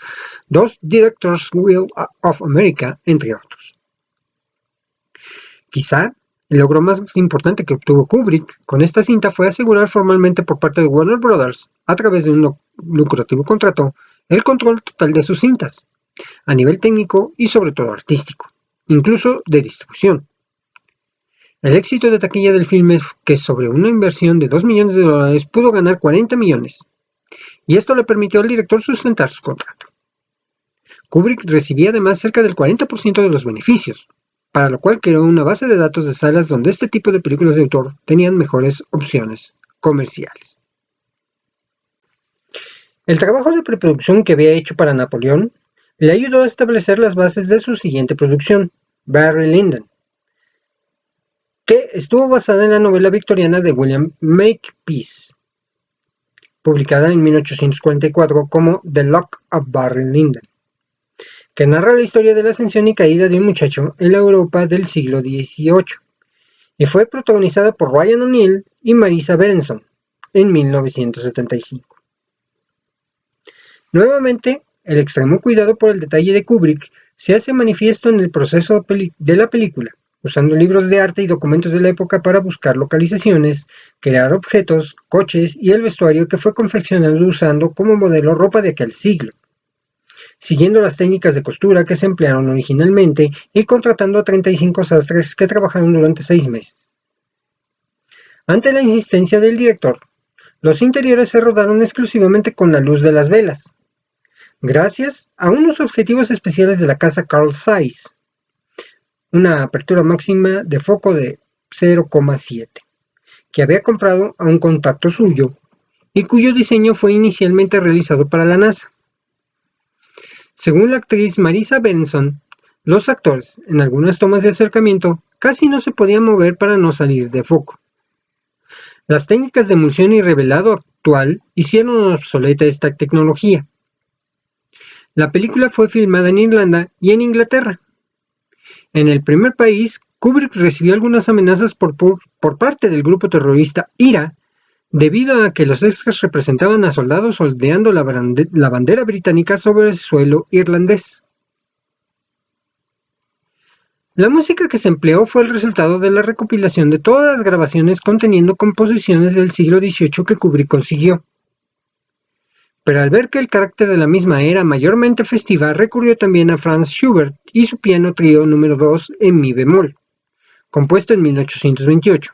2 Directors Guild of America, entre otros. Quizá el logro más importante que obtuvo Kubrick con esta cinta fue asegurar formalmente por parte de Warner Bros., a través de un lucrativo contrato, el control total de sus cintas, a nivel técnico y sobre todo artístico, incluso de distribución. El éxito de taquilla del filme es que sobre una inversión de $2 millones pudo ganar 40 millones, y esto le permitió al director sustentar su contrato. Kubrick recibía además cerca del 40% de los beneficios, para lo cual creó una base de datos de salas donde este tipo de películas de autor tenían mejores opciones comerciales. El trabajo de preproducción que había hecho para Napoleón le ayudó a establecer las bases de su siguiente producción, Barry Lyndon, que estuvo basada en la novela victoriana de William Makepeace, publicada en 1844 como The Luck of Barry Lyndon, que narra la historia de la ascensión y caída de un muchacho en la Europa del siglo XVIII, y fue protagonizada por Ryan O'Neal y Marisa Berenson en 1975. Nuevamente, el extremo cuidado por el detalle de Kubrick se hace manifiesto en el proceso de la película, usando libros de arte y documentos de la época para buscar localizaciones, crear objetos, coches y el vestuario que fue confeccionado usando como modelo ropa de aquel siglo, siguiendo las técnicas de costura que se emplearon originalmente y contratando a 35 sastres que trabajaron durante 6 meses. Ante la insistencia del director, los interiores se rodaron exclusivamente con la luz de las velas, gracias a unos objetivos especiales de la casa Carl Zeiss, una apertura máxima de foco de 0,7, que había comprado a un contacto suyo y cuyo diseño fue inicialmente realizado para la NASA. Según la actriz Marisa Berenson, los actores, en algunas tomas de acercamiento, casi no se podían mover para no salir de foco. Las técnicas de emulsión y revelado actual hicieron obsoleta esta tecnología. La película fue filmada en Irlanda y en Inglaterra. En el primer país, Kubrick recibió algunas amenazas por parte del grupo terrorista IRA, debido a que los extras representaban a soldados ondeando la bandera británica sobre el suelo irlandés. La música que se empleó fue el resultado de la recopilación de todas las grabaciones conteniendo composiciones del siglo XVIII que Kubrick consiguió. Pero al ver que el carácter de la misma era mayormente festiva, recurrió también a Franz Schubert y su piano trío número 2 en mi bemol, compuesto en 1828.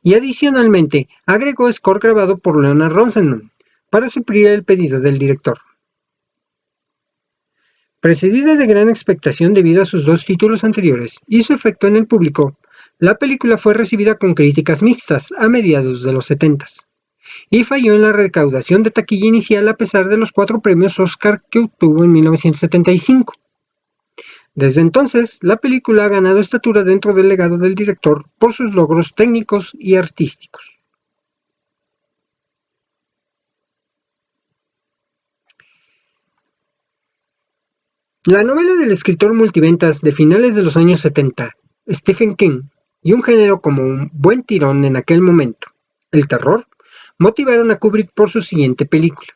Y adicionalmente agregó score grabado por Leonard Rosenman para suplir el pedido del director. Precedida de gran expectación debido a sus 2 títulos anteriores y su efecto en el público, la película fue recibida con críticas mixtas a mediados de los 70s, y falló en la recaudación de taquilla inicial a pesar de los 4 premios Oscar que obtuvo en 1975, Desde entonces, la película ha ganado estatura dentro del legado del director por sus logros técnicos y artísticos. La novela del escritor multiventas de finales de los años 70, Stephen King, y un género como un buen tirón en aquel momento, el terror, motivaron a Kubrick por su siguiente película.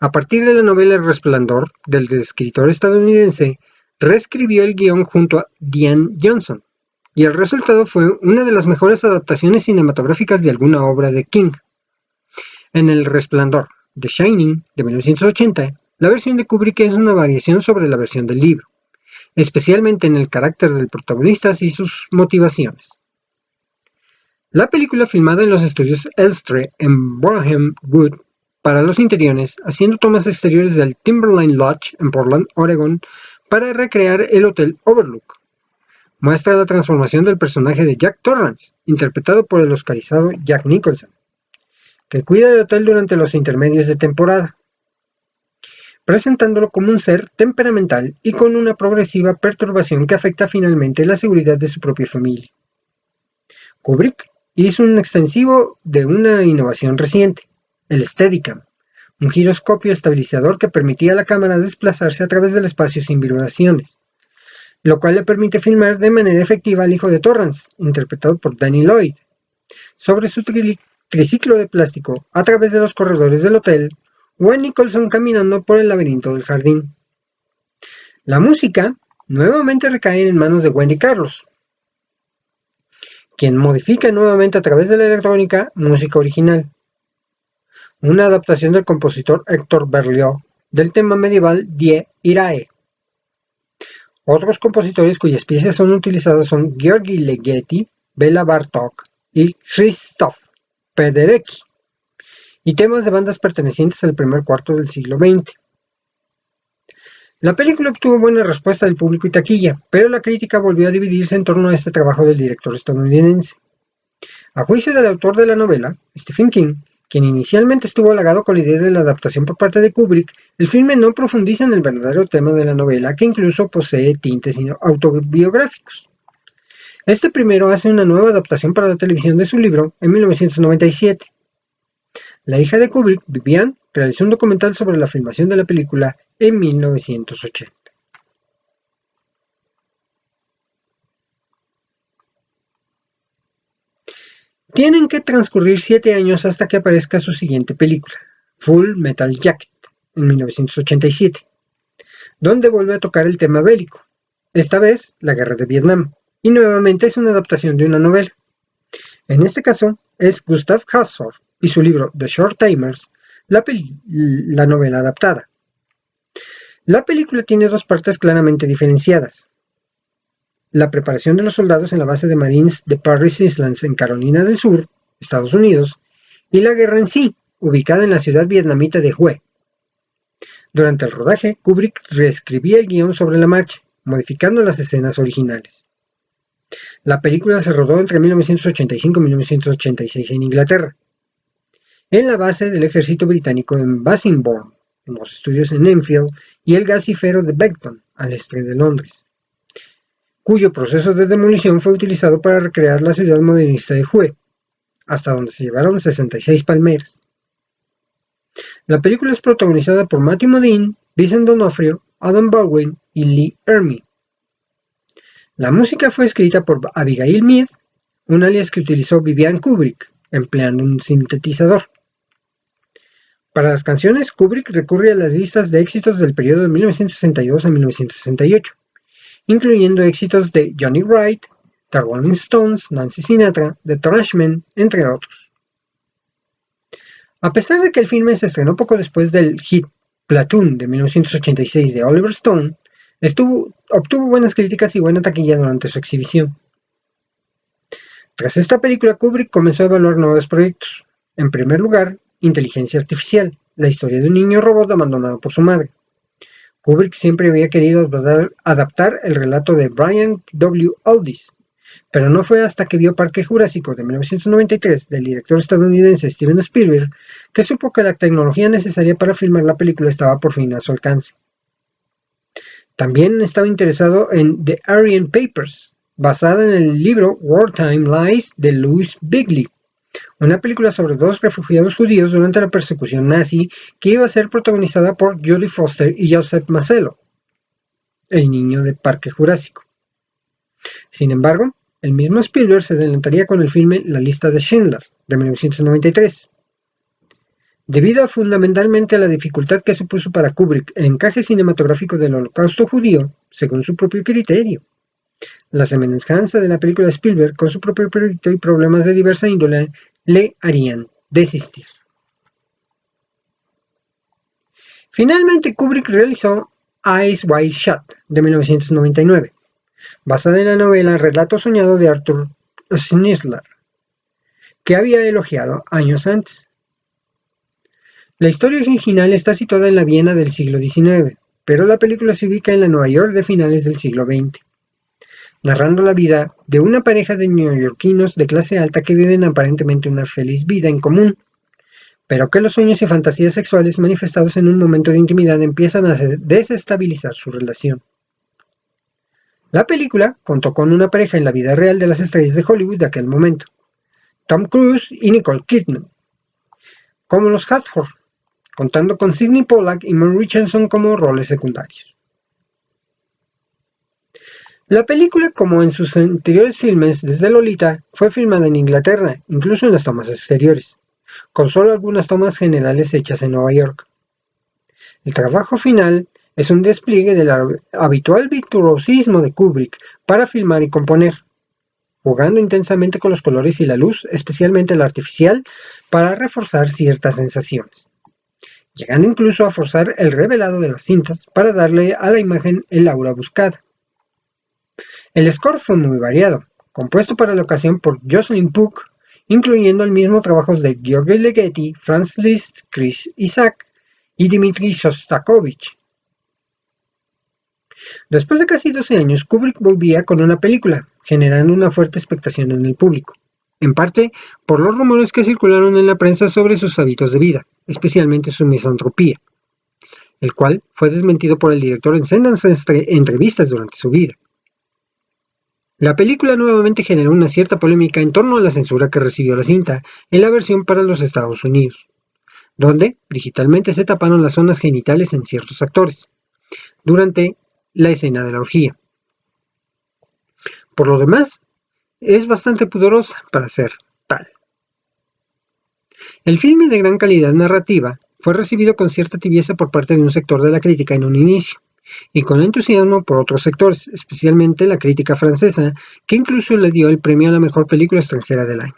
A partir de la novela El Resplandor, del escritor estadounidense, reescribió el guión junto a Diane Johnson, y el resultado fue una de las mejores adaptaciones cinematográficas de alguna obra de King. En El Resplandor, The Shining, de 1980, la versión de Kubrick es una variación sobre la versión del libro, especialmente en el carácter del protagonista y sus motivaciones. La película, filmada en los estudios Elstree en Boreham Wood para los interiores, haciendo tomas exteriores del Timberline Lodge en Portland, Oregon, para recrear el Hotel Overlook, muestra la transformación del personaje de Jack Torrance, interpretado por el oscarizado Jack Nicholson, que cuida del hotel durante los intermedios de temporada, presentándolo como un ser temperamental y con una progresiva perturbación que afecta finalmente la seguridad de su propia familia. Kubrick hizo un extensivo de una innovación reciente, el Steadicam, un giroscopio estabilizador que permitía a la cámara desplazarse a través del espacio sin vibraciones, lo cual le permite filmar de manera efectiva al hijo de Torrance, interpretado por Danny Lloyd, sobre su triciclo de plástico a través de los corredores del hotel, o a Nicholson caminando por el laberinto del jardín. La música nuevamente recae en manos de Wendy Carlos, quien modifica nuevamente a través de la electrónica música original, una adaptación del compositor Héctor Berlioz del tema medieval Die Irae. Otros compositores cuyas piezas son utilizadas son Georgi Ligeti, Bela Bartók y Krzysztof Penderecki, y temas de bandas pertenecientes al primer cuarto del siglo XX. La película obtuvo buena respuesta del público y taquilla, pero la crítica volvió a dividirse en torno a este trabajo del director estadounidense. A juicio del autor de la novela, Stephen King, quien inicialmente estuvo halagado con la idea de la adaptación por parte de Kubrick, el filme no profundiza en el verdadero tema de la novela, que incluso posee tintes autobiográficos. Este primero hace una nueva adaptación para la televisión de su libro en 1997. La hija de Kubrick, Vivian, realizó un documental sobre la filmación de la película en 1980. Tienen que transcurrir 7 años hasta que aparezca su siguiente película, Full Metal Jacket, en 1987, donde vuelve a tocar el tema bélico, esta vez la guerra de Vietnam, y nuevamente es una adaptación de una novela. En este caso es Gustav Hasselhoff y su libro The Short Timers, la novela adaptada. La película tiene dos partes claramente diferenciadas. La preparación de los soldados en la base de Marines de Parris Islands en Carolina del Sur, Estados Unidos, y la guerra en sí, ubicada en la ciudad vietnamita de Hue. Durante el rodaje, Kubrick reescribía el guión sobre la marcha, modificando las escenas originales. La película se rodó entre 1985 y 1986 en Inglaterra, en la base del ejército británico en Bassingbourn, en los estudios en Enfield y el gasífero de Beckton, al este de Londres, cuyo proceso de demolición fue utilizado para recrear la ciudad modernista de Hue, hasta donde se llevaron 66 palmeras. La película es protagonizada por Matthew Modine, Vincent D'Onofrio, Adam Baldwin y Lee Ermey. La música fue escrita por Abigail Mead, un alias que utilizó Vivian Kubrick, empleando un sintetizador. Para las canciones, Kubrick recurre a las listas de éxitos del periodo de 1962 a 1968, incluyendo éxitos de Johnny Wright, The Rolling Stones, Nancy Sinatra, The Trashmen, entre otros. A pesar de que el filme se estrenó poco después del hit Platoon de 1986 de Oliver Stone, obtuvo buenas críticas y buena taquilla durante su exhibición. Tras esta película, Kubrick comenzó a evaluar nuevos proyectos. En primer lugar, Inteligencia Artificial, la historia de un niño robot abandonado por su madre. Kubrick siempre había querido adaptar el relato de Brian W. Aldiss, pero no fue hasta que vio Parque Jurásico de 1993 del director estadounidense Steven Spielberg que supo que la tecnología necesaria para filmar la película estaba por fin a su alcance. También estaba interesado en The Aryan Papers, basada en el libro Wartime Lies de Louis Bigley, una película sobre dos refugiados judíos durante la persecución nazi que iba a ser protagonizada por Jodie Foster y Joseph Mazzello, el niño de Parque Jurásico. Sin embargo, el mismo Spielberg se adelantaría con el filme La lista de Schindler, de 1993. Debido fundamentalmente a la dificultad que supuso para Kubrick el encaje cinematográfico del Holocausto judío, según su propio criterio, la semejanza de la película de Spielberg con su propio proyecto y problemas de diversa índole le harían desistir. Finalmente, Kubrick realizó Eyes Wide Shut, de 1999, basada en la novela Relato soñado de Arthur Schnitzler, que había elogiado años antes. La historia original está situada en la Viena del siglo XIX, pero la película se ubica en la Nueva York de finales del siglo XX, narrando la vida de una pareja de neoyorquinos de clase alta que viven aparentemente una feliz vida en común, pero que los sueños y fantasías sexuales manifestados en un momento de intimidad empiezan a desestabilizar su relación. La película contó con una pareja en la vida real de las estrellas de Hollywood de aquel momento, Tom Cruise y Nicole Kidman, como los Hathor, contando con Sidney Pollack y Mel Richardson como roles secundarios. La película, como en sus anteriores filmes desde Lolita, fue filmada en Inglaterra, incluso en las tomas exteriores, con solo algunas tomas generales hechas en Nueva York. El trabajo final es un despliegue del habitual virtuosismo de Kubrick para filmar y componer, jugando intensamente con los colores y la luz, especialmente la artificial, para reforzar ciertas sensaciones, llegando incluso a forzar el revelado de las cintas para darle a la imagen el aura buscada. El score fue muy variado, compuesto para la ocasión por Jocelyn Pook, incluyendo el mismo trabajos de György Ligeti, Franz Liszt, Chris Isaak y Dmitri Shostakovich. Después de casi 12 años, Kubrick volvía con una película, generando una fuerte expectación en el público, en parte por los rumores que circularon en la prensa sobre sus hábitos de vida, especialmente su misantropía, el cual fue desmentido por el director en sendas entrevistas durante su vida. La película nuevamente generó una cierta polémica en torno a la censura que recibió la cinta en la versión para los Estados Unidos, donde digitalmente se taparon las zonas genitales en ciertos actores, durante la escena de la orgía. Por lo demás, es bastante pudorosa para ser tal. El filme, de gran calidad narrativa, fue recibido con cierta tibieza por parte de un sector de la crítica en un inicio, y con entusiasmo por otros sectores, especialmente la crítica francesa, que incluso le dio el premio a la mejor película extranjera del año.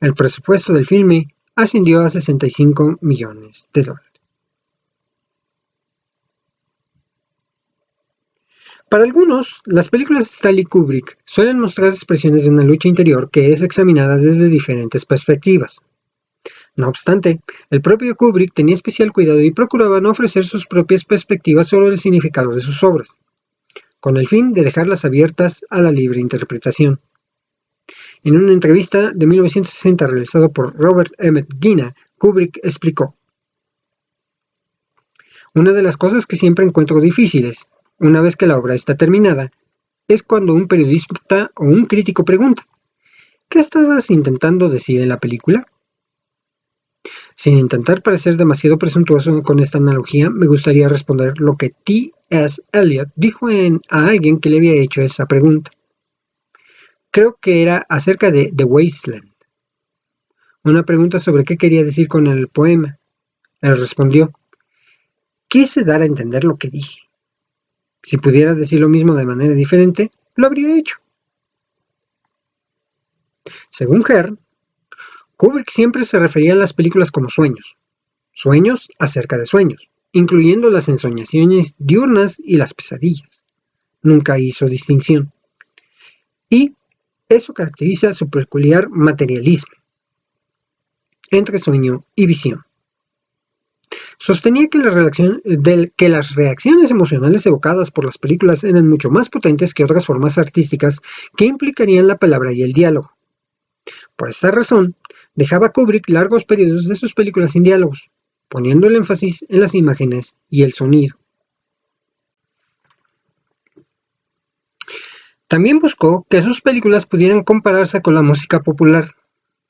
El presupuesto del filme ascendió a $65 millones. Para algunos, las películas de Stanley Kubrick suelen mostrar expresiones de una lucha interior que es examinada desde diferentes perspectivas. No obstante, el propio Kubrick tenía especial cuidado y procuraba no ofrecer sus propias perspectivas sobre el significado de sus obras, con el fin de dejarlas abiertas a la libre interpretación. En una entrevista de 1960 realizada por Robert Emmett Guina, Kubrick explicó: "Una de las cosas que siempre encuentro difíciles, una vez que la obra está terminada, es cuando un periodista o un crítico pregunta: ¿qué estabas intentando decir en la película?". Sin intentar parecer demasiado presuntuoso con esta analogía, me gustaría responder lo que T. S. Eliot dijo a alguien que le había hecho esa pregunta. Creo que era acerca de The Wasteland. Una pregunta sobre qué quería decir con el poema. Él respondió: quise dar a entender lo que dije. Si pudiera decir lo mismo de manera diferente, lo habría hecho. Según Hearn, Kubrick siempre se refería a las películas como sueños acerca de sueños, incluyendo las ensoñaciones diurnas y las pesadillas. Nunca hizo distinción. Y eso caracteriza su peculiar materialismo entre sueño y visión. Sostenía que las reacciones emocionales evocadas por las películas eran mucho más potentes que otras formas artísticas que implicarían la palabra y el diálogo. Por esta razón, dejaba Kubrick largos periodos de sus películas sin diálogos, poniendo el énfasis en las imágenes y el sonido. También buscó que sus películas pudieran compararse con la música popular,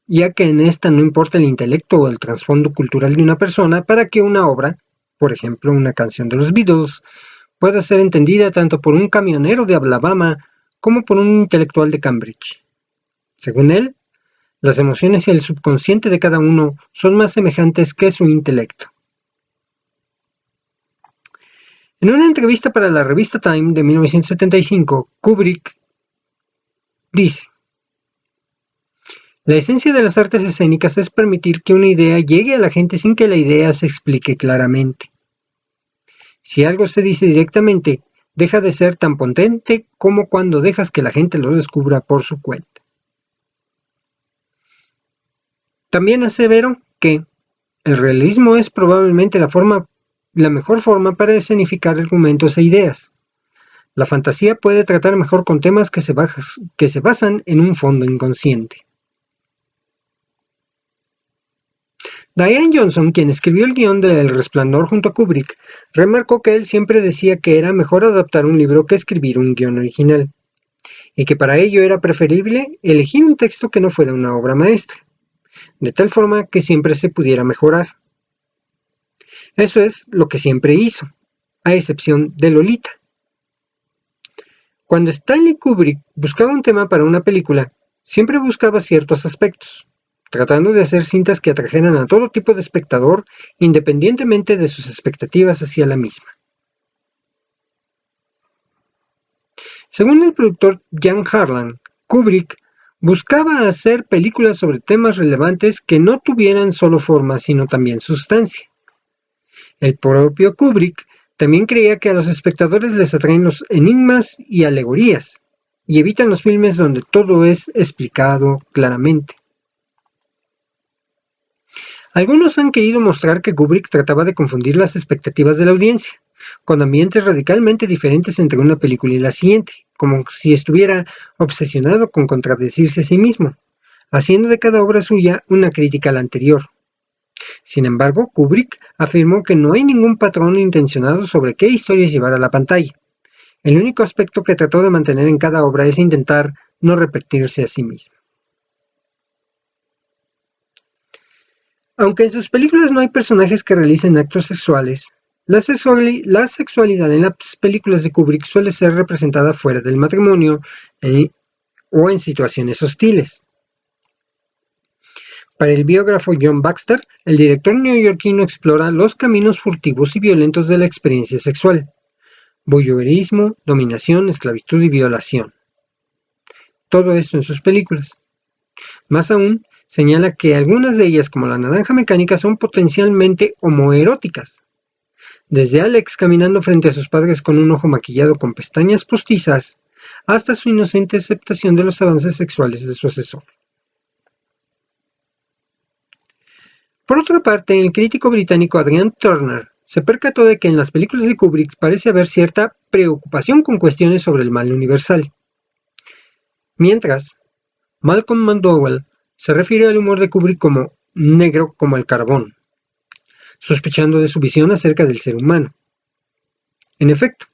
ya que en esta no importa el intelecto o el trasfondo cultural de una persona para que una obra, por ejemplo una canción de los Beatles, pueda ser entendida tanto por un camionero de Alabama como por un intelectual de Cambridge. Según él, las emociones y el subconsciente de cada uno son más semejantes que su intelecto. En una entrevista para la revista Time de 1975, Kubrick dice: la esencia de las artes escénicas es permitir que una idea llegue a la gente sin que la idea se explique claramente. Si algo se dice directamente, deja de ser tan potente como cuando dejas que la gente lo descubra por su cuenta. También aseveró que el realismo es probablemente la mejor forma para escenificar argumentos e ideas. La fantasía puede tratar mejor con temas que se basan en un fondo inconsciente. Diane Johnson, quien escribió el guión de El Resplandor junto a Kubrick, remarcó que él siempre decía que era mejor adaptar un libro que escribir un guión original, y que para ello era preferible elegir un texto que no fuera una obra maestra, de tal forma que siempre se pudiera mejorar. Eso es lo que siempre hizo, a excepción de Lolita. Cuando Stanley Kubrick buscaba un tema para una película, siempre buscaba ciertos aspectos, tratando de hacer cintas que atrajeran a todo tipo de espectador independientemente de sus expectativas hacia la misma. Según el productor Jan Harlan, Kubrick buscaba hacer películas sobre temas relevantes que no tuvieran solo forma, sino también sustancia. El propio Kubrick también creía que a los espectadores les atraen los enigmas y alegorías, y evitan los filmes donde todo es explicado claramente. Algunos han querido mostrar que Kubrick trataba de confundir las expectativas de la audiencia, con ambientes radicalmente diferentes entre una película y la siguiente, como si estuviera obsesionado con contradecirse a sí mismo, haciendo de cada obra suya una crítica a la anterior. Sin embargo, Kubrick afirmó que no hay ningún patrón intencionado sobre qué historias llevar a la pantalla. El único aspecto que trató de mantener en cada obra es intentar no repetirse a sí mismo. Aunque en sus películas no hay personajes que realicen actos sexuales, la sexualidad en las películas de Kubrick suele ser representada fuera del matrimonio o en situaciones hostiles. Para el biógrafo John Baxter, el director neoyorquino explora los caminos furtivos y violentos de la experiencia sexual: voyeurismo, dominación, esclavitud y violación. Todo esto en sus películas. Más aún, señala que algunas de ellas, como La Naranja Mecánica, son potencialmente homoeróticas. Desde Alex caminando frente a sus padres con un ojo maquillado con pestañas postizas, hasta su inocente aceptación de los avances sexuales de su asesor. Por otra parte, el crítico británico Adrian Turner se percató de que en las películas de Kubrick parece haber cierta preocupación con cuestiones sobre el mal universal. Mientras, Malcolm McDowell se refiere al humor de Kubrick como negro como el carbón, sospechando de su visión acerca del ser humano. En efecto,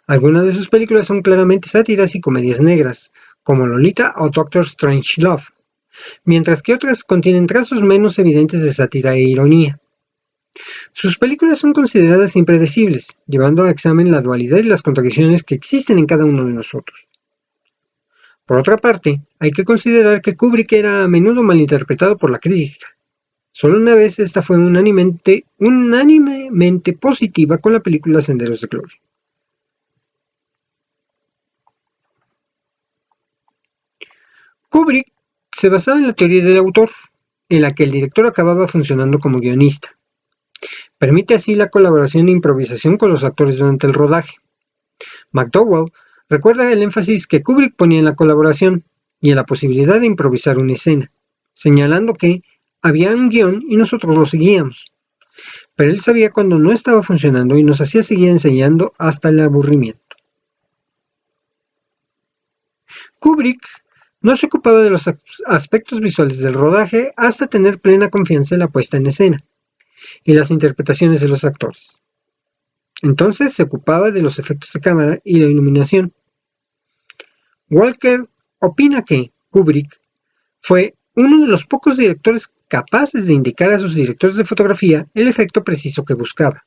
algunas de sus películas son claramente sátiras y comedias negras, como Lolita o Doctor Strangelove, mientras que otras contienen trazos menos evidentes de sátira e ironía. Sus películas son consideradas impredecibles, llevando a examen la dualidad y las contradicciones que existen en cada uno de nosotros. Por otra parte, hay que considerar que Kubrick era a menudo malinterpretado por la crítica. Solo una vez esta fue unánimemente positiva con la película Senderos de Gloria. Kubrick se basaba en la teoría del autor, en la que el director acababa funcionando como guionista. Permite así la colaboración e improvisación con los actores durante el rodaje. McDowell recuerda el énfasis que Kubrick ponía en la colaboración y en la posibilidad de improvisar una escena, señalando que había un guión y nosotros lo seguíamos. Pero él sabía cuando no estaba funcionando y nos hacía seguir enseñando hasta el aburrimiento. Kubrick no se ocupaba de los aspectos visuales del rodaje hasta tener plena confianza en la puesta en escena y las interpretaciones de los actores. Entonces se ocupaba de los efectos de cámara y la iluminación. Walker opina que Kubrick fue uno de los pocos directores capaces de indicar a sus directores de fotografía el efecto preciso que buscaba.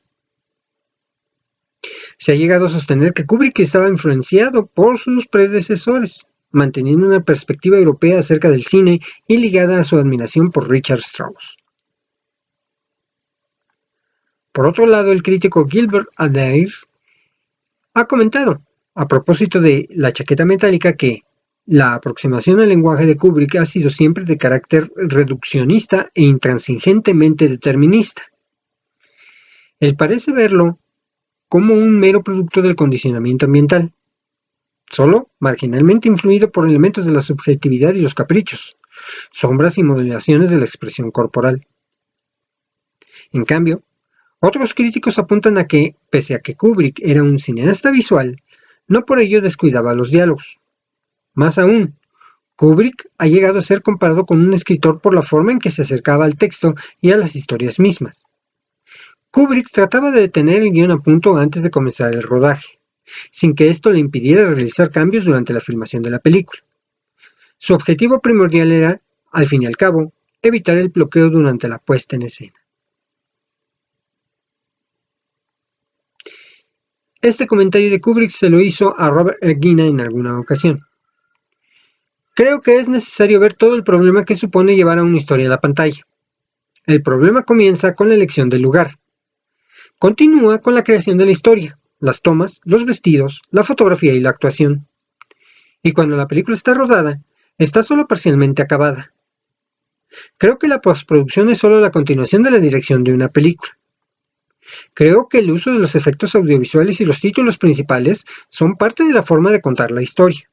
Se ha llegado a sostener que Kubrick estaba influenciado por sus predecesores, manteniendo una perspectiva europea acerca del cine y ligada a su admiración por Richard Strauss. Por otro lado, el crítico Gilbert Adair ha comentado, a propósito de La chaqueta metálica, que la aproximación al lenguaje de Kubrick ha sido siempre de carácter reduccionista e intransigentemente determinista. Él parece verlo como un mero producto del condicionamiento ambiental, solo marginalmente influido por elementos de la subjetividad y los caprichos, sombras y modulaciones de la expresión corporal. En cambio, otros críticos apuntan a que, pese a que Kubrick era un cineasta visual, no por ello descuidaba los diálogos. Más aún, Kubrick ha llegado a ser comparado con un escritor por la forma en que se acercaba al texto y a las historias mismas. Kubrick trataba de detener el guión a punto antes de comenzar el rodaje, sin que esto le impidiera realizar cambios durante la filmación de la película. Su objetivo primordial era, al fin y al cabo, evitar el bloqueo durante la puesta en escena. Este comentario de Kubrick se lo hizo a Robert Elgina en alguna ocasión. Creo que es necesario ver todo el problema que supone llevar a una historia a la pantalla. El problema comienza con la elección del lugar. Continúa con la creación de la historia, las tomas, los vestidos, la fotografía y la actuación. Y cuando la película está rodada, está solo parcialmente acabada. Creo que la postproducción es solo la continuación de la dirección de una película. Creo que el uso de los efectos audiovisuales y los títulos principales son parte de la forma de contar la historia.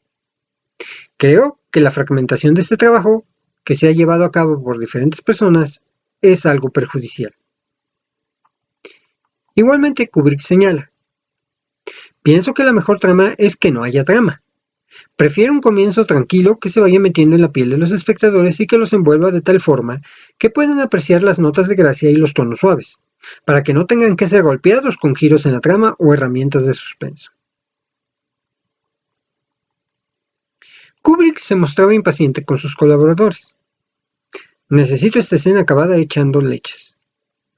Creo que la fragmentación de este trabajo, que se ha llevado a cabo por diferentes personas, es algo perjudicial. Igualmente, Kubrick señala: pienso que la mejor trama es que no haya trama. Prefiero un comienzo tranquilo que se vaya metiendo en la piel de los espectadores y que los envuelva de tal forma que puedan apreciar las notas de gracia y los tonos suaves, para que no tengan que ser golpeados con giros en la trama o herramientas de suspenso. Kubrick se mostraba impaciente con sus colaboradores. Necesito esta escena acabada echando leches.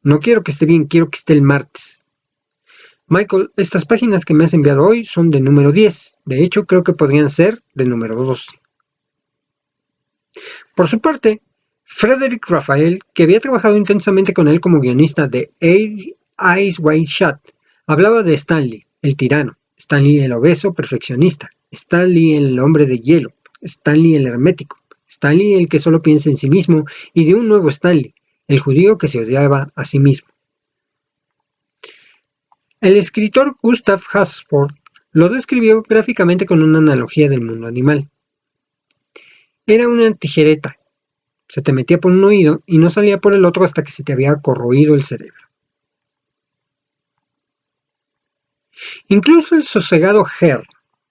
No quiero que esté bien, quiero que esté el martes. Michael, estas páginas que me has enviado hoy son de número 10. De hecho, creo que podrían ser de número 12. Por su parte, Frederick Raphael, que había trabajado intensamente con él como guionista de Eyes Wide Shut, hablaba de Stanley, el tirano, Stanley el obeso perfeccionista, Stanley el hombre de hielo, Stanley el hermético, Stanley el que solo piensa en sí mismo, y de un nuevo Stanley, el judío que se odiaba a sí mismo. El escritor Gustav Hasford lo describió gráficamente con una analogía del mundo animal. Era una tijereta. Se te metía por un oído y no salía por el otro hasta que se te había corroído el cerebro. Incluso el sosegado Herr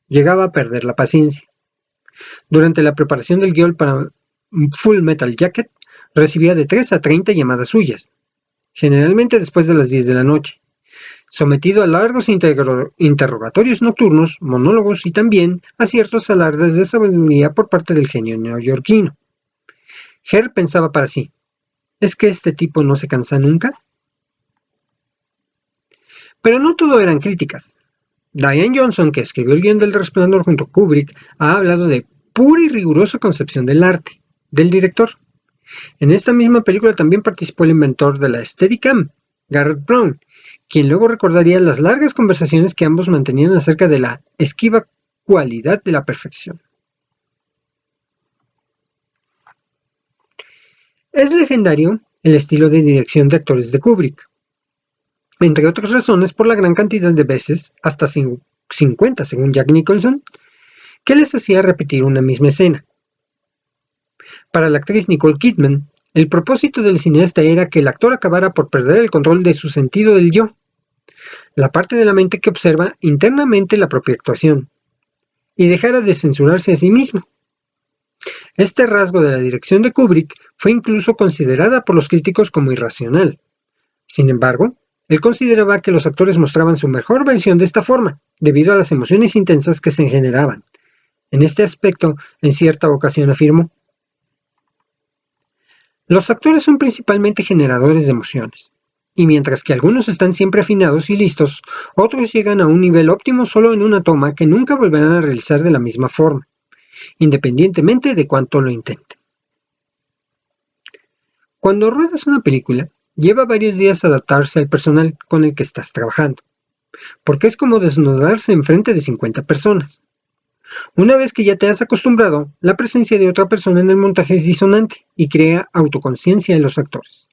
llegaba a perder la paciencia. Durante la preparación del guion para Full Metal Jacket, recibía de 3 a 30 llamadas suyas, generalmente después de las 10 de la noche, sometido a largos interrogatorios nocturnos, monólogos y también a ciertos alardes de sabiduría por parte del genio neoyorquino. Herr pensaba para sí: ¿es que este tipo no se cansa nunca? Pero no todo eran críticas. Diane Johnson, que escribió el guion del Resplandor junto a Kubrick, ha hablado de pura y rigurosa concepción del arte, del director. En esta misma película también participó el inventor de la Steadicam, Garrett Brown, quien luego recordaría las largas conversaciones que ambos mantenían acerca de la esquiva cualidad de la perfección. Es legendario el estilo de dirección de actores de Kubrick, entre otras razones por la gran cantidad de veces, hasta 50 según Jack Nicholson, que les hacía repetir una misma escena. Para la actriz Nicole Kidman, el propósito del cineasta era que el actor acabara por perder el control de su sentido del yo, la parte de la mente que observa internamente la propia actuación, y dejara de censurarse a sí mismo. Este rasgo de la dirección de Kubrick fue incluso considerada por los críticos como irracional. Sin embargo, él consideraba que los actores mostraban su mejor versión de esta forma, debido a las emociones intensas que se generaban. En este aspecto, en cierta ocasión afirmó: los actores son principalmente generadores de emociones, y mientras que algunos están siempre afinados y listos, otros llegan a un nivel óptimo solo en una toma que nunca volverán a realizar de la misma forma, independientemente de cuánto lo intenten. Cuando ruedas una película, lleva varios días adaptarse al personal con el que estás trabajando, porque es como desnudarse enfrente de 50 personas. Una vez que ya te has acostumbrado, la presencia de otra persona en el montaje es disonante y crea autoconciencia en los actores.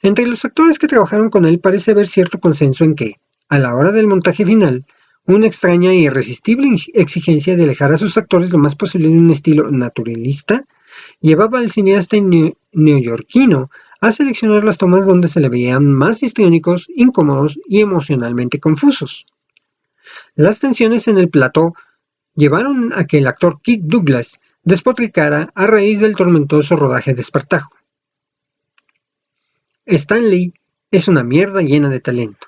Entre los actores que trabajaron con él parece haber cierto consenso en que, a la hora del montaje final, una extraña e irresistible exigencia de alejar a sus actores lo más posible de un estilo naturalista llevaba al cineasta neoyorquino a seleccionar las tomas donde se le veían más histriónicos, incómodos y emocionalmente confusos. Las tensiones en el plató llevaron a que el actor Kirk Douglas despotricara a raíz del tormentoso rodaje de Espartaco. Stan Lee es una mierda llena de talento.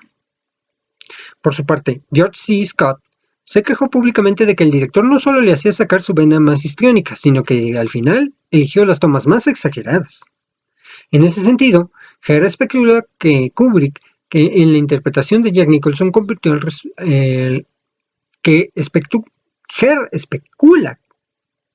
Por su parte, George C. Scott se quejó públicamente de que el director no solo le hacía sacar su vena más histriónica, sino que al final eligió las tomas más exageradas. En ese sentido, Hare especula que Kubrick, que en la interpretación de Jack Nicholson convirtió Hare especula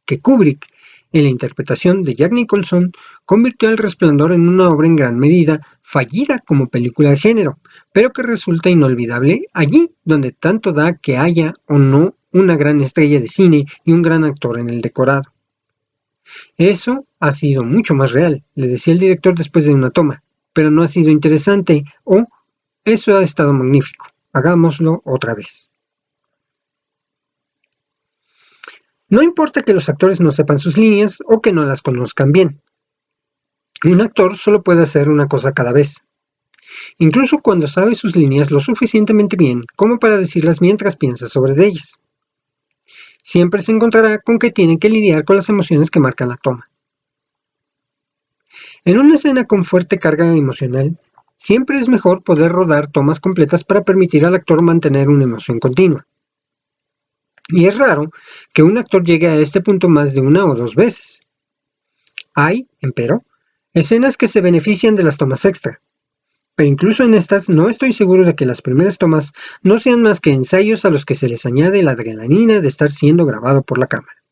que Kubrick, en la interpretación de Jack Nicholson, convirtió El Resplandor en una obra en gran medida fallida como película de género, pero que resulta inolvidable allí donde tanto da que haya o no una gran estrella de cine y un gran actor en el decorado. Eso ha sido mucho más real, le decía el director después de una toma, pero no ha sido interesante o eso ha estado magnífico, hagámoslo otra vez. No importa que los actores no sepan sus líneas o que no las conozcan bien. Un actor solo puede hacer una cosa cada vez, incluso cuando sabe sus líneas lo suficientemente bien como para decirlas mientras piensa sobre ellas. Siempre se encontrará con que tiene que lidiar con las emociones que marcan la toma. En una escena con fuerte carga emocional, siempre es mejor poder rodar tomas completas para permitir al actor mantener una emoción continua. Y es raro que un actor llegue a este punto más de una o dos veces. Hay, empero, escenas que se benefician de las tomas extra, pero incluso en estas no estoy seguro de que las primeras tomas no sean más que ensayos a los que se les añade la adrenalina de estar siendo grabado por la cámara.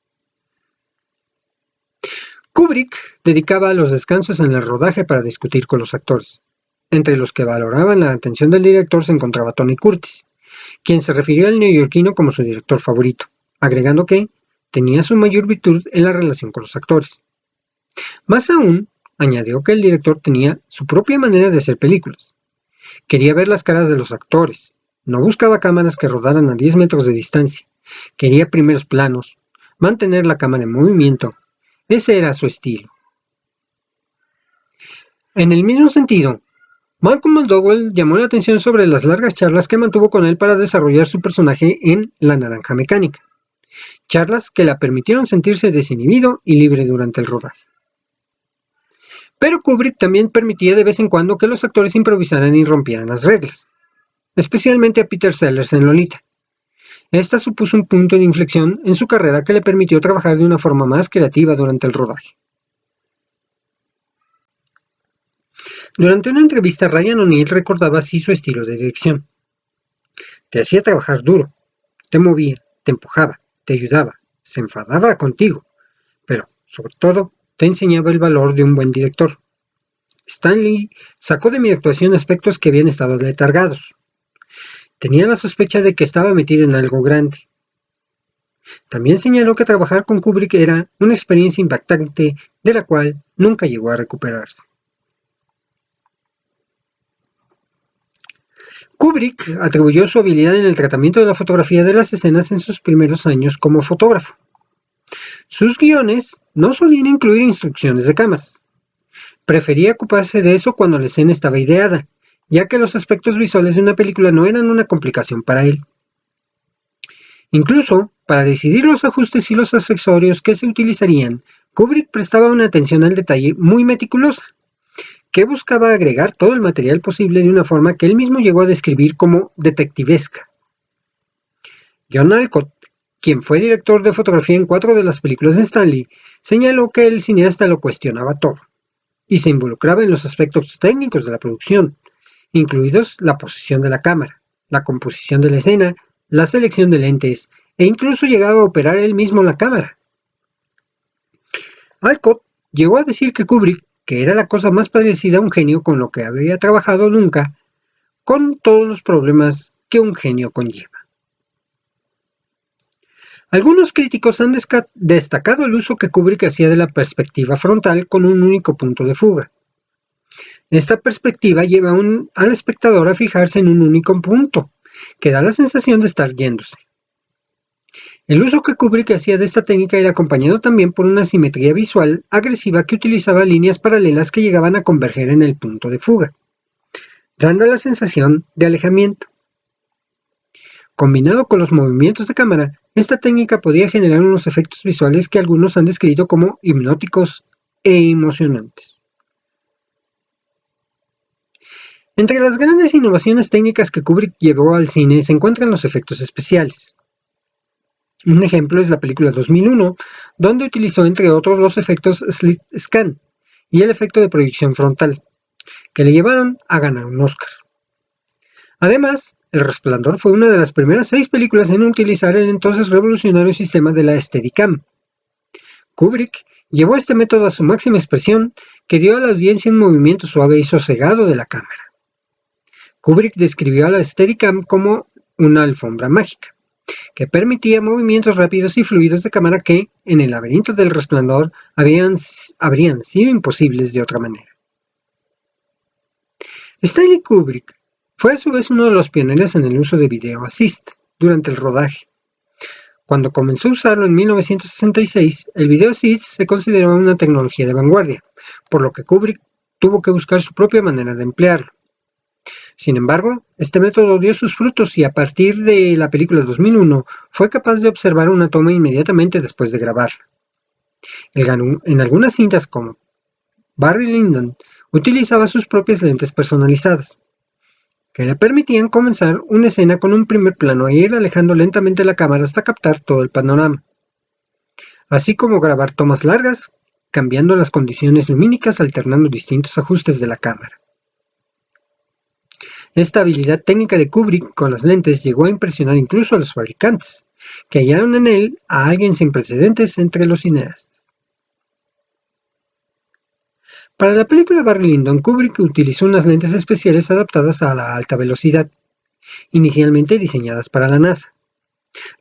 Kubrick dedicaba los descansos en el rodaje para discutir con los actores. Entre los que valoraban la atención del director se encontraba Tony Curtis, quien se refirió al neoyorquino como su director favorito, agregando que tenía su mayor virtud en la relación con los actores. Más aún, añadió que el director tenía su propia manera de hacer películas. Quería ver las caras de los actores, no buscaba cámaras que rodaran a 10 metros de distancia, quería primeros planos, mantener la cámara en movimiento. Ese era su estilo. En el mismo sentido, Malcolm McDowell llamó la atención sobre las largas charlas que mantuvo con él para desarrollar su personaje en La Naranja Mecánica, charlas que la permitieron sentirse desinhibido y libre durante el rodaje. Pero Kubrick también permitía de vez en cuando que los actores improvisaran y rompieran las reglas, especialmente a Peter Sellers en Lolita. Esta supuso un punto de inflexión en su carrera que le permitió trabajar de una forma más creativa durante el rodaje. Durante una entrevista, Ryan O'Neal recordaba así su estilo de dirección. Te hacía trabajar duro, te movía, te empujaba, te ayudaba, se enfadaba contigo, pero, sobre todo, te enseñaba el valor de un buen director. Stan Lee sacó de mi actuación aspectos que habían estado letargados. Tenía la sospecha de que estaba metido en algo grande. También señaló que trabajar con Kubrick era una experiencia impactante de la cual nunca llegó a recuperarse. Kubrick atribuyó su habilidad en el tratamiento de la fotografía de las escenas en sus primeros años como fotógrafo. Sus guiones no solían incluir instrucciones de cámaras. Prefería ocuparse de eso cuando la escena estaba ideada, ya que los aspectos visuales de una película no eran una complicación para él. Incluso, para decidir los ajustes y los accesorios que se utilizarían, Kubrick prestaba una atención al detalle muy meticulosa, que buscaba agregar todo el material posible de una forma que él mismo llegó a describir como detectivesca. John Alcott, quien fue director de fotografía en 4 de las películas de Stanley, señaló que el cineasta lo cuestionaba todo y se involucraba en los aspectos técnicos de la producción, incluidos la posición de la cámara, la composición de la escena, la selección de lentes e incluso llegaba a operar él mismo la cámara. Alcott llegó a decir que Kubrick, que era la cosa más parecida a un genio con lo que había trabajado nunca, con todos los problemas que un genio conlleva. Algunos críticos han destacado el uso que Kubrick hacía de la perspectiva frontal con un único punto de fuga. Esta perspectiva lleva al espectador a fijarse en un único punto, que da la sensación de estar yéndose. El uso que Kubrick hacía de esta técnica era acompañado también por una simetría visual agresiva que utilizaba líneas paralelas que llegaban a converger en el punto de fuga, dando la sensación de alejamiento. Combinado con los movimientos de cámara, esta técnica podía generar unos efectos visuales que algunos han descrito como hipnóticos e emocionantes. Entre las grandes innovaciones técnicas que Kubrick llevó al cine se encuentran los efectos especiales. Un ejemplo es la película 2001, donde utilizó entre otros los efectos Slit Scan y el efecto de proyección frontal, que le llevaron a ganar un Oscar. Además, El Resplandor fue una de las primeras 6 películas en utilizar el entonces revolucionario sistema de la Steadicam. Kubrick llevó este método a su máxima expresión, que dio a la audiencia un movimiento suave y sosegado de la cámara. Kubrick describió a la Steadicam como una alfombra mágica, que permitía movimientos rápidos y fluidos de cámara que, en el laberinto del Resplandor, habrían sido imposibles de otra manera. Stanley Kubrick fue a su vez uno de los pioneros en el uso de Video Assist durante el rodaje. Cuando comenzó a usarlo en 1966, el Video Assist se consideraba una tecnología de vanguardia, por lo que Kubrick tuvo que buscar su propia manera de emplearlo. Sin embargo, este método dio sus frutos y a partir de la película 2001 fue capaz de observar una toma inmediatamente después de grabarla. En algunas cintas como Barry Lyndon utilizaba sus propias lentes personalizadas, que le permitían comenzar una escena con un primer plano e ir alejando lentamente la cámara hasta captar todo el panorama, así como grabar tomas largas, cambiando las condiciones lumínicas alternando distintos ajustes de la cámara. Esta habilidad técnica de Kubrick con las lentes llegó a impresionar incluso a los fabricantes, que hallaron en él a alguien sin precedentes entre los cineastas. Para la película Barry Lyndon, Kubrick utilizó unas lentes especiales adaptadas a la alta velocidad, inicialmente diseñadas para la NASA,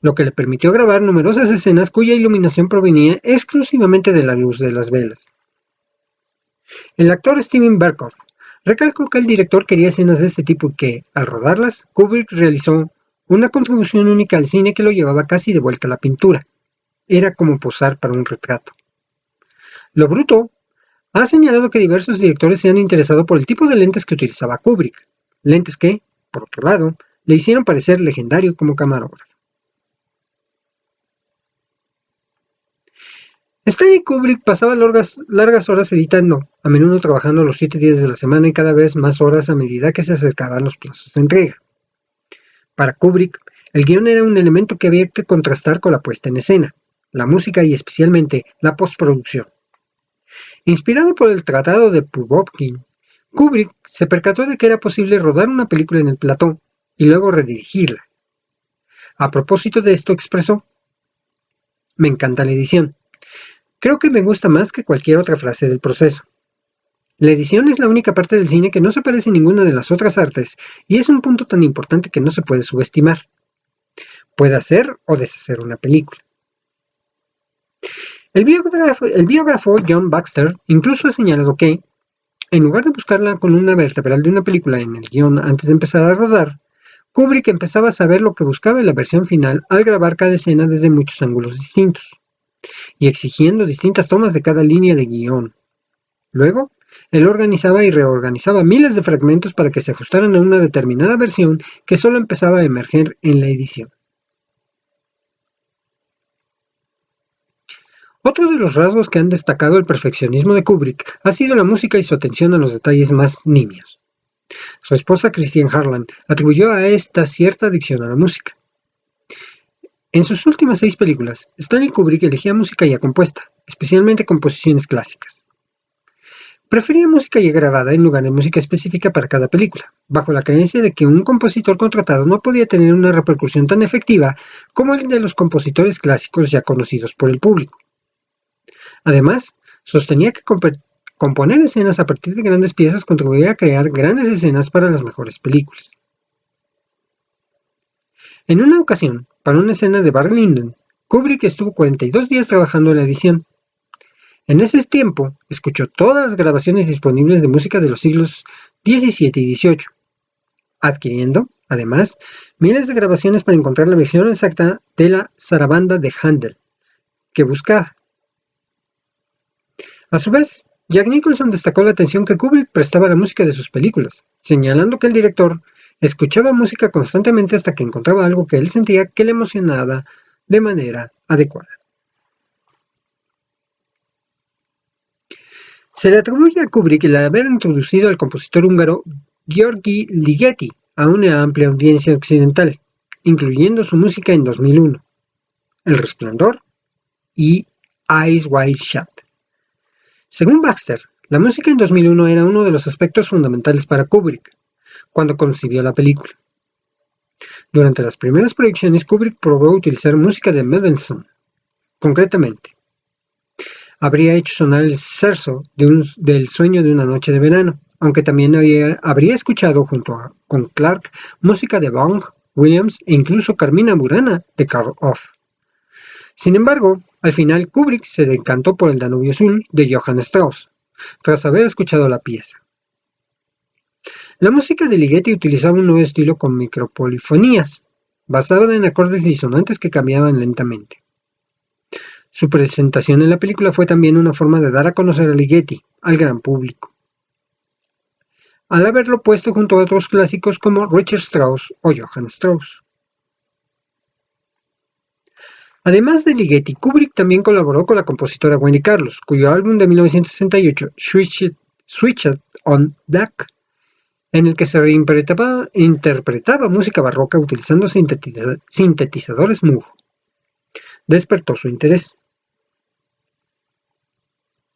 lo que le permitió grabar numerosas escenas cuya iluminación provenía exclusivamente de la luz de las velas. El actor Steven Berkoff recalcó que el director quería escenas de este tipo y que, al rodarlas, Kubrick realizó una contribución única al cine que lo llevaba casi de vuelta a la pintura. Era como posar para un retrato. Lo bruto ha señalado que diversos directores se han interesado por el tipo de lentes que utilizaba Kubrick, lentes que, por otro lado, le hicieron parecer legendario como camarógrafo. Stanley Kubrick pasaba largas horas editando, a menudo trabajando los 7 días de la semana y cada vez más horas a medida que se acercaban los plazos de entrega. Para Kubrick, el guión era un elemento que había que contrastar con la puesta en escena, la música y especialmente la postproducción. Inspirado por el Tratado de Pulbovkin, Kubrick se percató de que era posible rodar una película en el plató y luego redirigirla. A propósito de esto expresó: "Me encanta la edición. Creo que me gusta más que cualquier otra frase del proceso. La edición es la única parte del cine que no se parece a ninguna de las otras artes y es un punto tan importante que no se puede subestimar. Puede hacer o deshacer una película". El biógrafo John Baxter incluso ha señalado que, en lugar de buscar la columna vertebral de una película en el guión antes de empezar a rodar, Kubrick empezaba a saber lo que buscaba en la versión final al grabar cada escena desde muchos ángulos distintos, y exigiendo distintas tomas de cada línea de guión. Luego, él organizaba y reorganizaba miles de fragmentos para que se ajustaran a una determinada versión que solo empezaba a emerger en la edición. Otro de los rasgos que han destacado el perfeccionismo de Kubrick ha sido la música y su atención a los detalles más nimios. Su esposa Christine Harlan atribuyó a esta cierta adicción a la música. En sus últimas 6 películas, Stanley Kubrick elegía música ya compuesta, especialmente composiciones clásicas. Prefería música ya grabada en lugar de música específica para cada película, bajo la creencia de que un compositor contratado no podía tener una repercusión tan efectiva como el de los compositores clásicos ya conocidos por el público. Además, sostenía que componer escenas a partir de grandes piezas contribuía a crear grandes escenas para las mejores películas. En una ocasión, para una escena de Barry Lyndon, Kubrick estuvo 42 días trabajando en la edición. En ese tiempo, escuchó todas las grabaciones disponibles de música de los siglos XVII y XVIII, adquiriendo, además, miles de grabaciones para encontrar la versión exacta de la zarabanda de Handel que buscaba. A su vez, Jack Nicholson destacó la atención que Kubrick prestaba a la música de sus películas, señalando que el director escuchaba música constantemente hasta que encontraba algo que él sentía que le emocionaba de manera adecuada. Se le atribuye a Kubrick el haber introducido al compositor húngaro György Ligeti a una amplia audiencia occidental, incluyendo su música en 2001, El Resplandor y Eyes Wide Shut. Según Baxter, la música en 2001 era uno de los aspectos fundamentales para Kubrick cuando concibió la película. Durante las primeras proyecciones, Kubrick probó utilizar música de Mendelssohn. Concretamente, habría hecho sonar el scherzo del Sueño de una noche de verano, aunque también habría escuchado con Clark música de Bach, Williams e incluso Carmina Burana de Karl Orff. Sin embargo, al final Kubrick se decantó por el Danubio Azul de Johann Strauss, tras haber escuchado la pieza. La música de Ligeti utilizaba un nuevo estilo con micropolifonías, basada en acordes disonantes que cambiaban lentamente. Su presentación en la película fue también una forma de dar a conocer a Ligeti al gran público, al haberlo puesto junto a otros clásicos como Richard Strauss o Johann Strauss. Además de Ligeti, Kubrick también colaboró con la compositora Wendy Carlos, cuyo álbum de 1968, Switched on Black, en el que se interpretaba música barroca utilizando sintetizadores Moog, despertó su interés.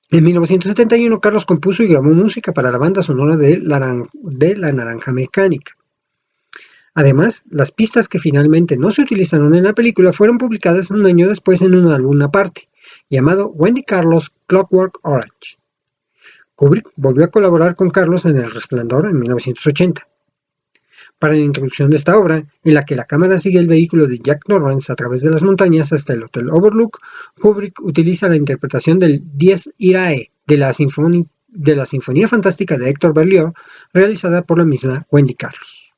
En 1971, Carlos compuso y grabó música para la banda sonora de La Naranja Mecánica. Además, las pistas que finalmente no se utilizaron en la película fueron publicadas un año después en un álbum aparte, llamado Wendy Carlos Clockwork Orange. Kubrick volvió a colaborar con Carlos en El Resplandor en 1980. Para la introducción de esta obra, en la que la cámara sigue el vehículo de Jack Torrance a través de las montañas hasta el Hotel Overlook, Kubrick utiliza la interpretación del Dies Irae de la Sinfonía Fantástica de Héctor Berlioz, realizada por la misma Wendy Carlos.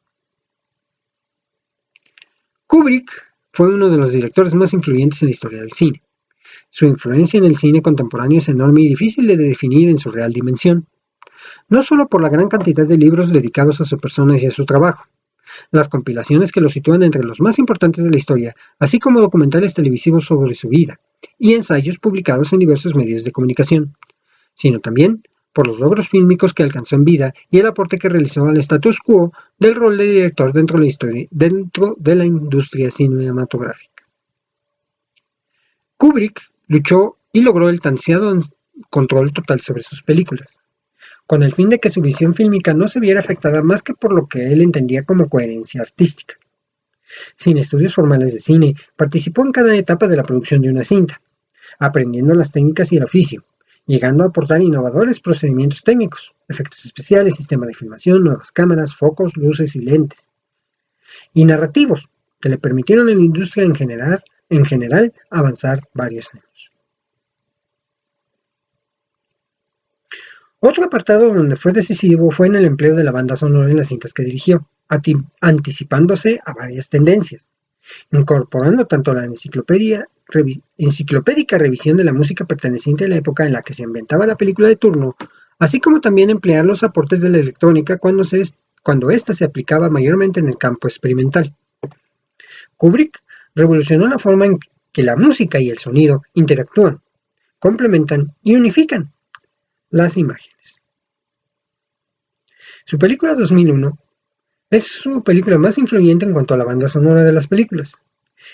Kubrick fue uno de los directores más influyentes en la historia del cine. Su influencia en el cine contemporáneo es enorme y difícil de definir en su real dimensión, no solo por la gran cantidad de libros dedicados a su persona y a su trabajo, las compilaciones que lo sitúan entre los más importantes de la historia, así como documentales televisivos sobre su vida, y ensayos publicados en diversos medios de comunicación, sino también por los logros fílmicos que alcanzó en vida y el aporte que realizó al status quo del rol de director dentro de la industria cinematográfica. Kubrick luchó y logró el tan ansiado control total sobre sus películas, con el fin de que su visión fílmica no se viera afectada más que por lo que él entendía como coherencia artística. Sin estudios formales de cine, participó en cada etapa de la producción de una cinta, aprendiendo las técnicas y el oficio, llegando a aportar innovadores procedimientos técnicos, efectos especiales, sistema de filmación, nuevas cámaras, focos, luces y lentes, y narrativos, que le permitieron a la industria en general avanzar varios años. Otro apartado donde fue decisivo fue en el empleo de la banda sonora en las cintas que dirigió, anticipándose a varias tendencias, incorporando tanto la enciclopédica revisión de la música perteneciente a la época en la que se inventaba la película de turno, así como también emplear los aportes de la electrónica cuando ésta se aplicaba mayormente en el campo experimental. Kubrick revolucionó la forma en que la música y el sonido interactúan, complementan y unifican las imágenes. Su película 2001 es su película más influyente en cuanto a la banda sonora de las películas.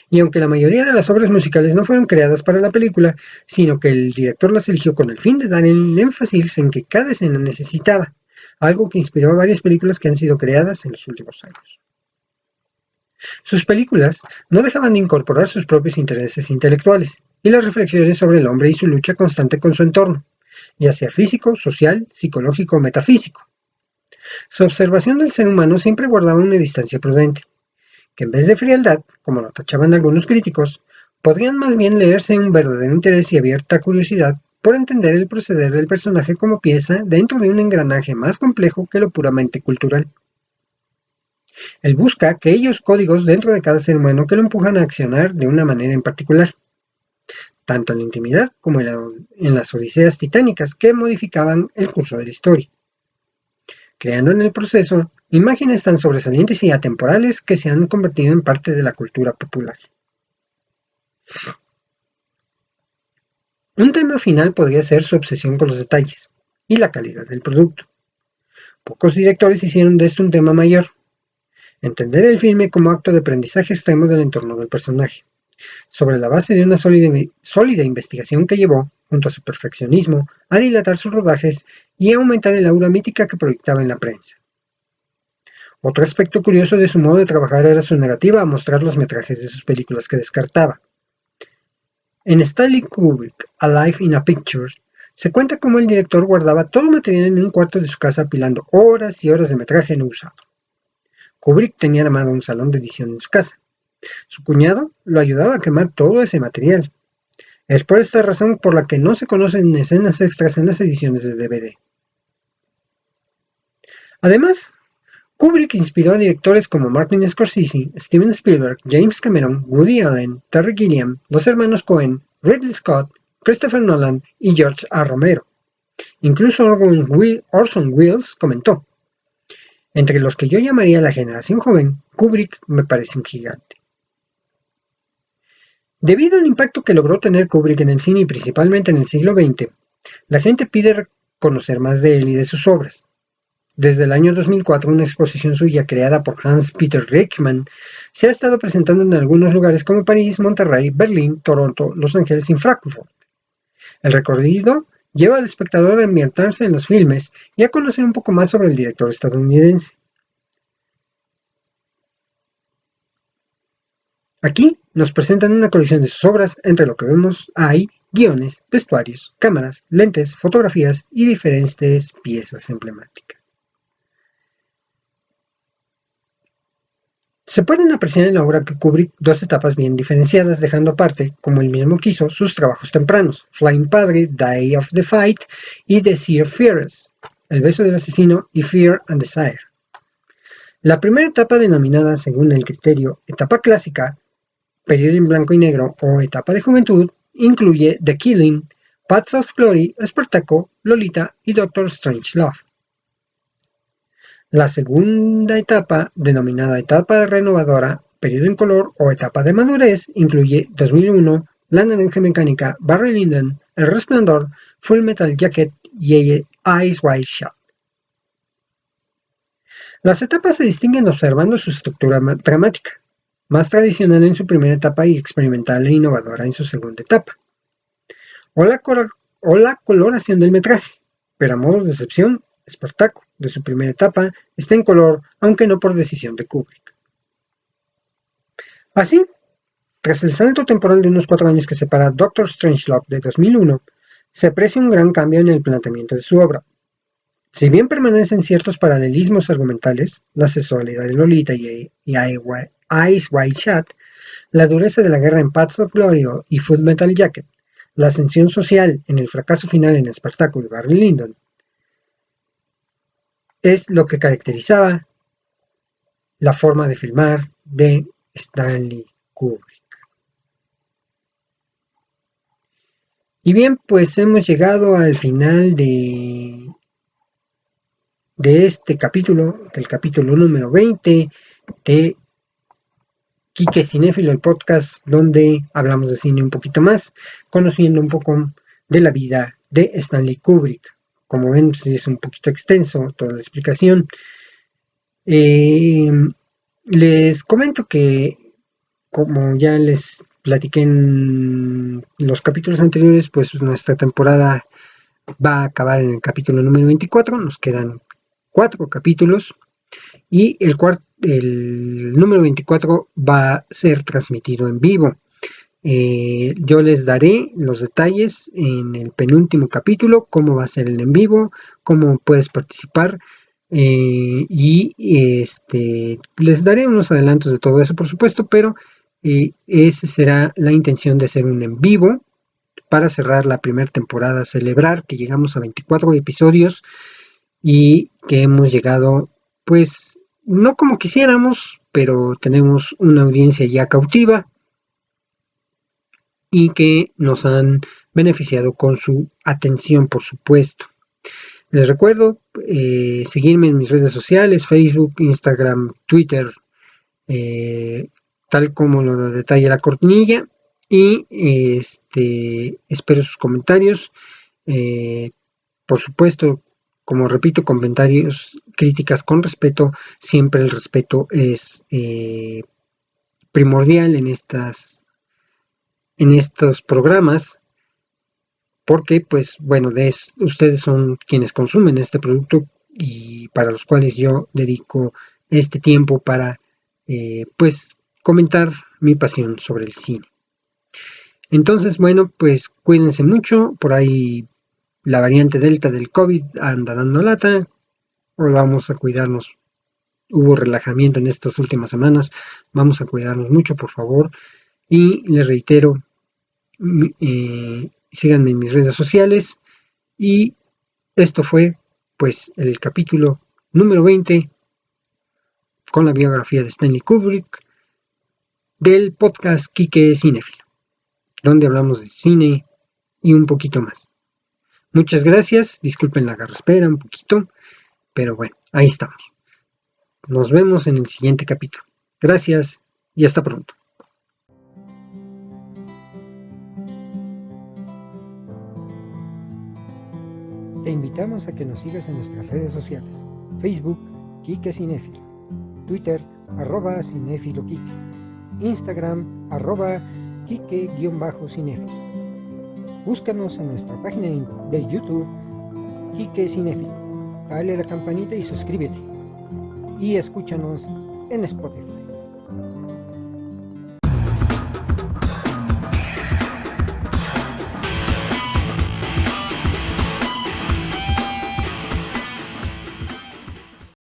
Y aunque la mayoría de las obras musicales no fueron creadas para la película, sino que el director las eligió con el fin de dar el énfasis en que cada escena necesitaba, algo que inspiró a varias películas que han sido creadas en los últimos años. Sus películas no dejaban de incorporar sus propios intereses intelectuales y las reflexiones sobre el hombre y su lucha constante con su entorno, ya sea físico, social, psicológico o metafísico. Su observación del ser humano siempre guardaba una distancia prudente, que en vez de frialdad, como lo tachaban algunos críticos, podrían más bien leerse un verdadero interés y abierta curiosidad por entender el proceder del personaje como pieza dentro de un engranaje más complejo que lo puramente cultural. Él busca aquellos códigos dentro de cada ser humano que lo empujan a accionar de una manera en particular, tanto en la intimidad como en las odiseas titánicas que modificaban el curso de la historia, creando en el proceso imágenes tan sobresalientes y atemporales que se han convertido en parte de la cultura popular. Un tema final podría ser su obsesión con los detalles y la calidad del producto. Pocos directores hicieron de esto un tema mayor. Entender el filme como acto de aprendizaje extremo del entorno del personaje, sobre la base de una sólida investigación que llevó, junto a su perfeccionismo, a dilatar sus rodajes y a aumentar el aura mítica que proyectaba en la prensa. Otro aspecto curioso de su modo de trabajar era su negativa a mostrar los metrajes de sus películas que descartaba. En Stanley Kubrick, Alive in a Picture, se cuenta cómo el director guardaba todo el material en un cuarto de su casa apilando horas y horas de metraje no usado. Kubrick tenía armado un salón de edición en su casa. Su cuñado lo ayudaba a quemar todo ese material. Es por esta razón por la que no se conocen escenas extras en las ediciones de DVD. Además, Kubrick inspiró a directores como Martin Scorsese, Steven Spielberg, James Cameron, Woody Allen, Terry Gilliam, los hermanos Coen, Ridley Scott, Christopher Nolan y George A. Romero. Incluso Orson Welles comentó: entre los que yo llamaría la generación joven, Kubrick me parece un gigante. Debido al impacto que logró tener Kubrick en el cine y principalmente en el siglo XX, la gente pide conocer más de él y de sus obras. Desde el año 2004, una exposición suya creada por Hans-Peter Reichmann se ha estado presentando en algunos lugares como París, Monterrey, Berlín, Toronto, Los Ángeles y Frankfurt. El recorrido lleva al espectador a ambientarse en los filmes y a conocer un poco más sobre el director estadounidense. Aquí nos presentan una colección de sus obras, entre lo que vemos hay guiones, vestuarios, cámaras, lentes, fotografías y diferentes piezas emblemáticas. Se pueden apreciar en la obra de Kubrick dos etapas bien diferenciadas, dejando aparte, como él mismo quiso, sus trabajos tempranos, Flying Padre, Day of the Fight y The Sea of Fears, El beso del asesino y Fear and Desire. La primera etapa, denominada según el criterio etapa clásica, periodo en blanco y negro o etapa de juventud, incluye The Killing, Paths of Glory, Espartaco, Lolita y Doctor Strangelove. La segunda etapa, denominada etapa renovadora, periodo en color o etapa de madurez, incluye 2001, La Naranja Mecánica, Barry Lyndon, El Resplandor, Full Metal Jacket y Eyes Wide Shut. Las etapas se distinguen observando su estructura dramática, más tradicional en su primera etapa y experimental e innovadora en su segunda etapa, o la coloración del metraje, pero a modo de excepción, Espartaco, de su primera etapa, está en color, aunque no por decisión de Kubrick. Así, tras el salto temporal de unos 4 años que separa Doctor Strangelove de 2001, se aprecia un gran cambio en el planteamiento de su obra. Si bien permanecen ciertos paralelismos argumentales, la sexualidad de Lolita y Eyes Wide Shut, la dureza de la guerra en Paths of Glory y Full Metal Jacket, la ascensión social en el fracaso final en Espartaco y Barry Lyndon, es lo que caracterizaba la forma de filmar de Stanley Kubrick. Y bien, pues hemos llegado al final de este capítulo, del capítulo número 20 de Quique Cinéfilo, el podcast donde hablamos de cine un poquito más, conociendo un poco de la vida de Stanley Kubrick. Como ven, es un poquito extenso toda la explicación. Les comento que como ya les platiqué en los capítulos anteriores, pues nuestra temporada va a acabar en el capítulo número 24, nos quedan 4 capítulos y el número 24 va a ser transmitido en vivo. Yo les daré los detalles en el penúltimo capítulo, cómo va a ser el en vivo, cómo puedes participar y les daré unos adelantos de todo eso, por supuesto, pero esa será la intención de hacer un en vivo para cerrar la primera temporada, celebrar que llegamos a 24 episodios y que hemos llegado, pues, no como quisiéramos, pero tenemos una audiencia ya cautiva y que nos han beneficiado con su atención, por supuesto. Les recuerdo seguirme en mis redes sociales, Facebook, Instagram, Twitter, tal como lo detalla la cortinilla. Y espero sus comentarios. Por supuesto, como repito, comentarios, críticas con respeto. Siempre el respeto es primordial en estos programas, porque pues bueno, ustedes son quienes consumen este producto y para los cuales yo dedico este tiempo para pues comentar mi pasión sobre el cine. Entonces, bueno, pues cuídense mucho, por ahí la variante Delta del COVID anda dando lata, vamos a cuidarnos, hubo relajamiento en estas últimas semanas, vamos a cuidarnos mucho, por favor, y les reitero, síganme en mis redes sociales, y esto fue pues el capítulo número 20 con la biografía de Stanley Kubrick del podcast Quique Cinéfilo, donde hablamos de cine y un poquito más. Muchas gracias, disculpen la garraspera un poquito, pero bueno, ahí estamos. Nos vemos en el siguiente capítulo. Gracias y hasta pronto. Te invitamos a que nos sigas en nuestras redes sociales. Facebook, Quique Cinéfilo. Twitter, @cinéfiloquique. Instagram, @quique_cinéfilo. Búscanos en nuestra página de YouTube, Quique Cinéfilo. Dale a la campanita y suscríbete. Y escúchanos en Spotify.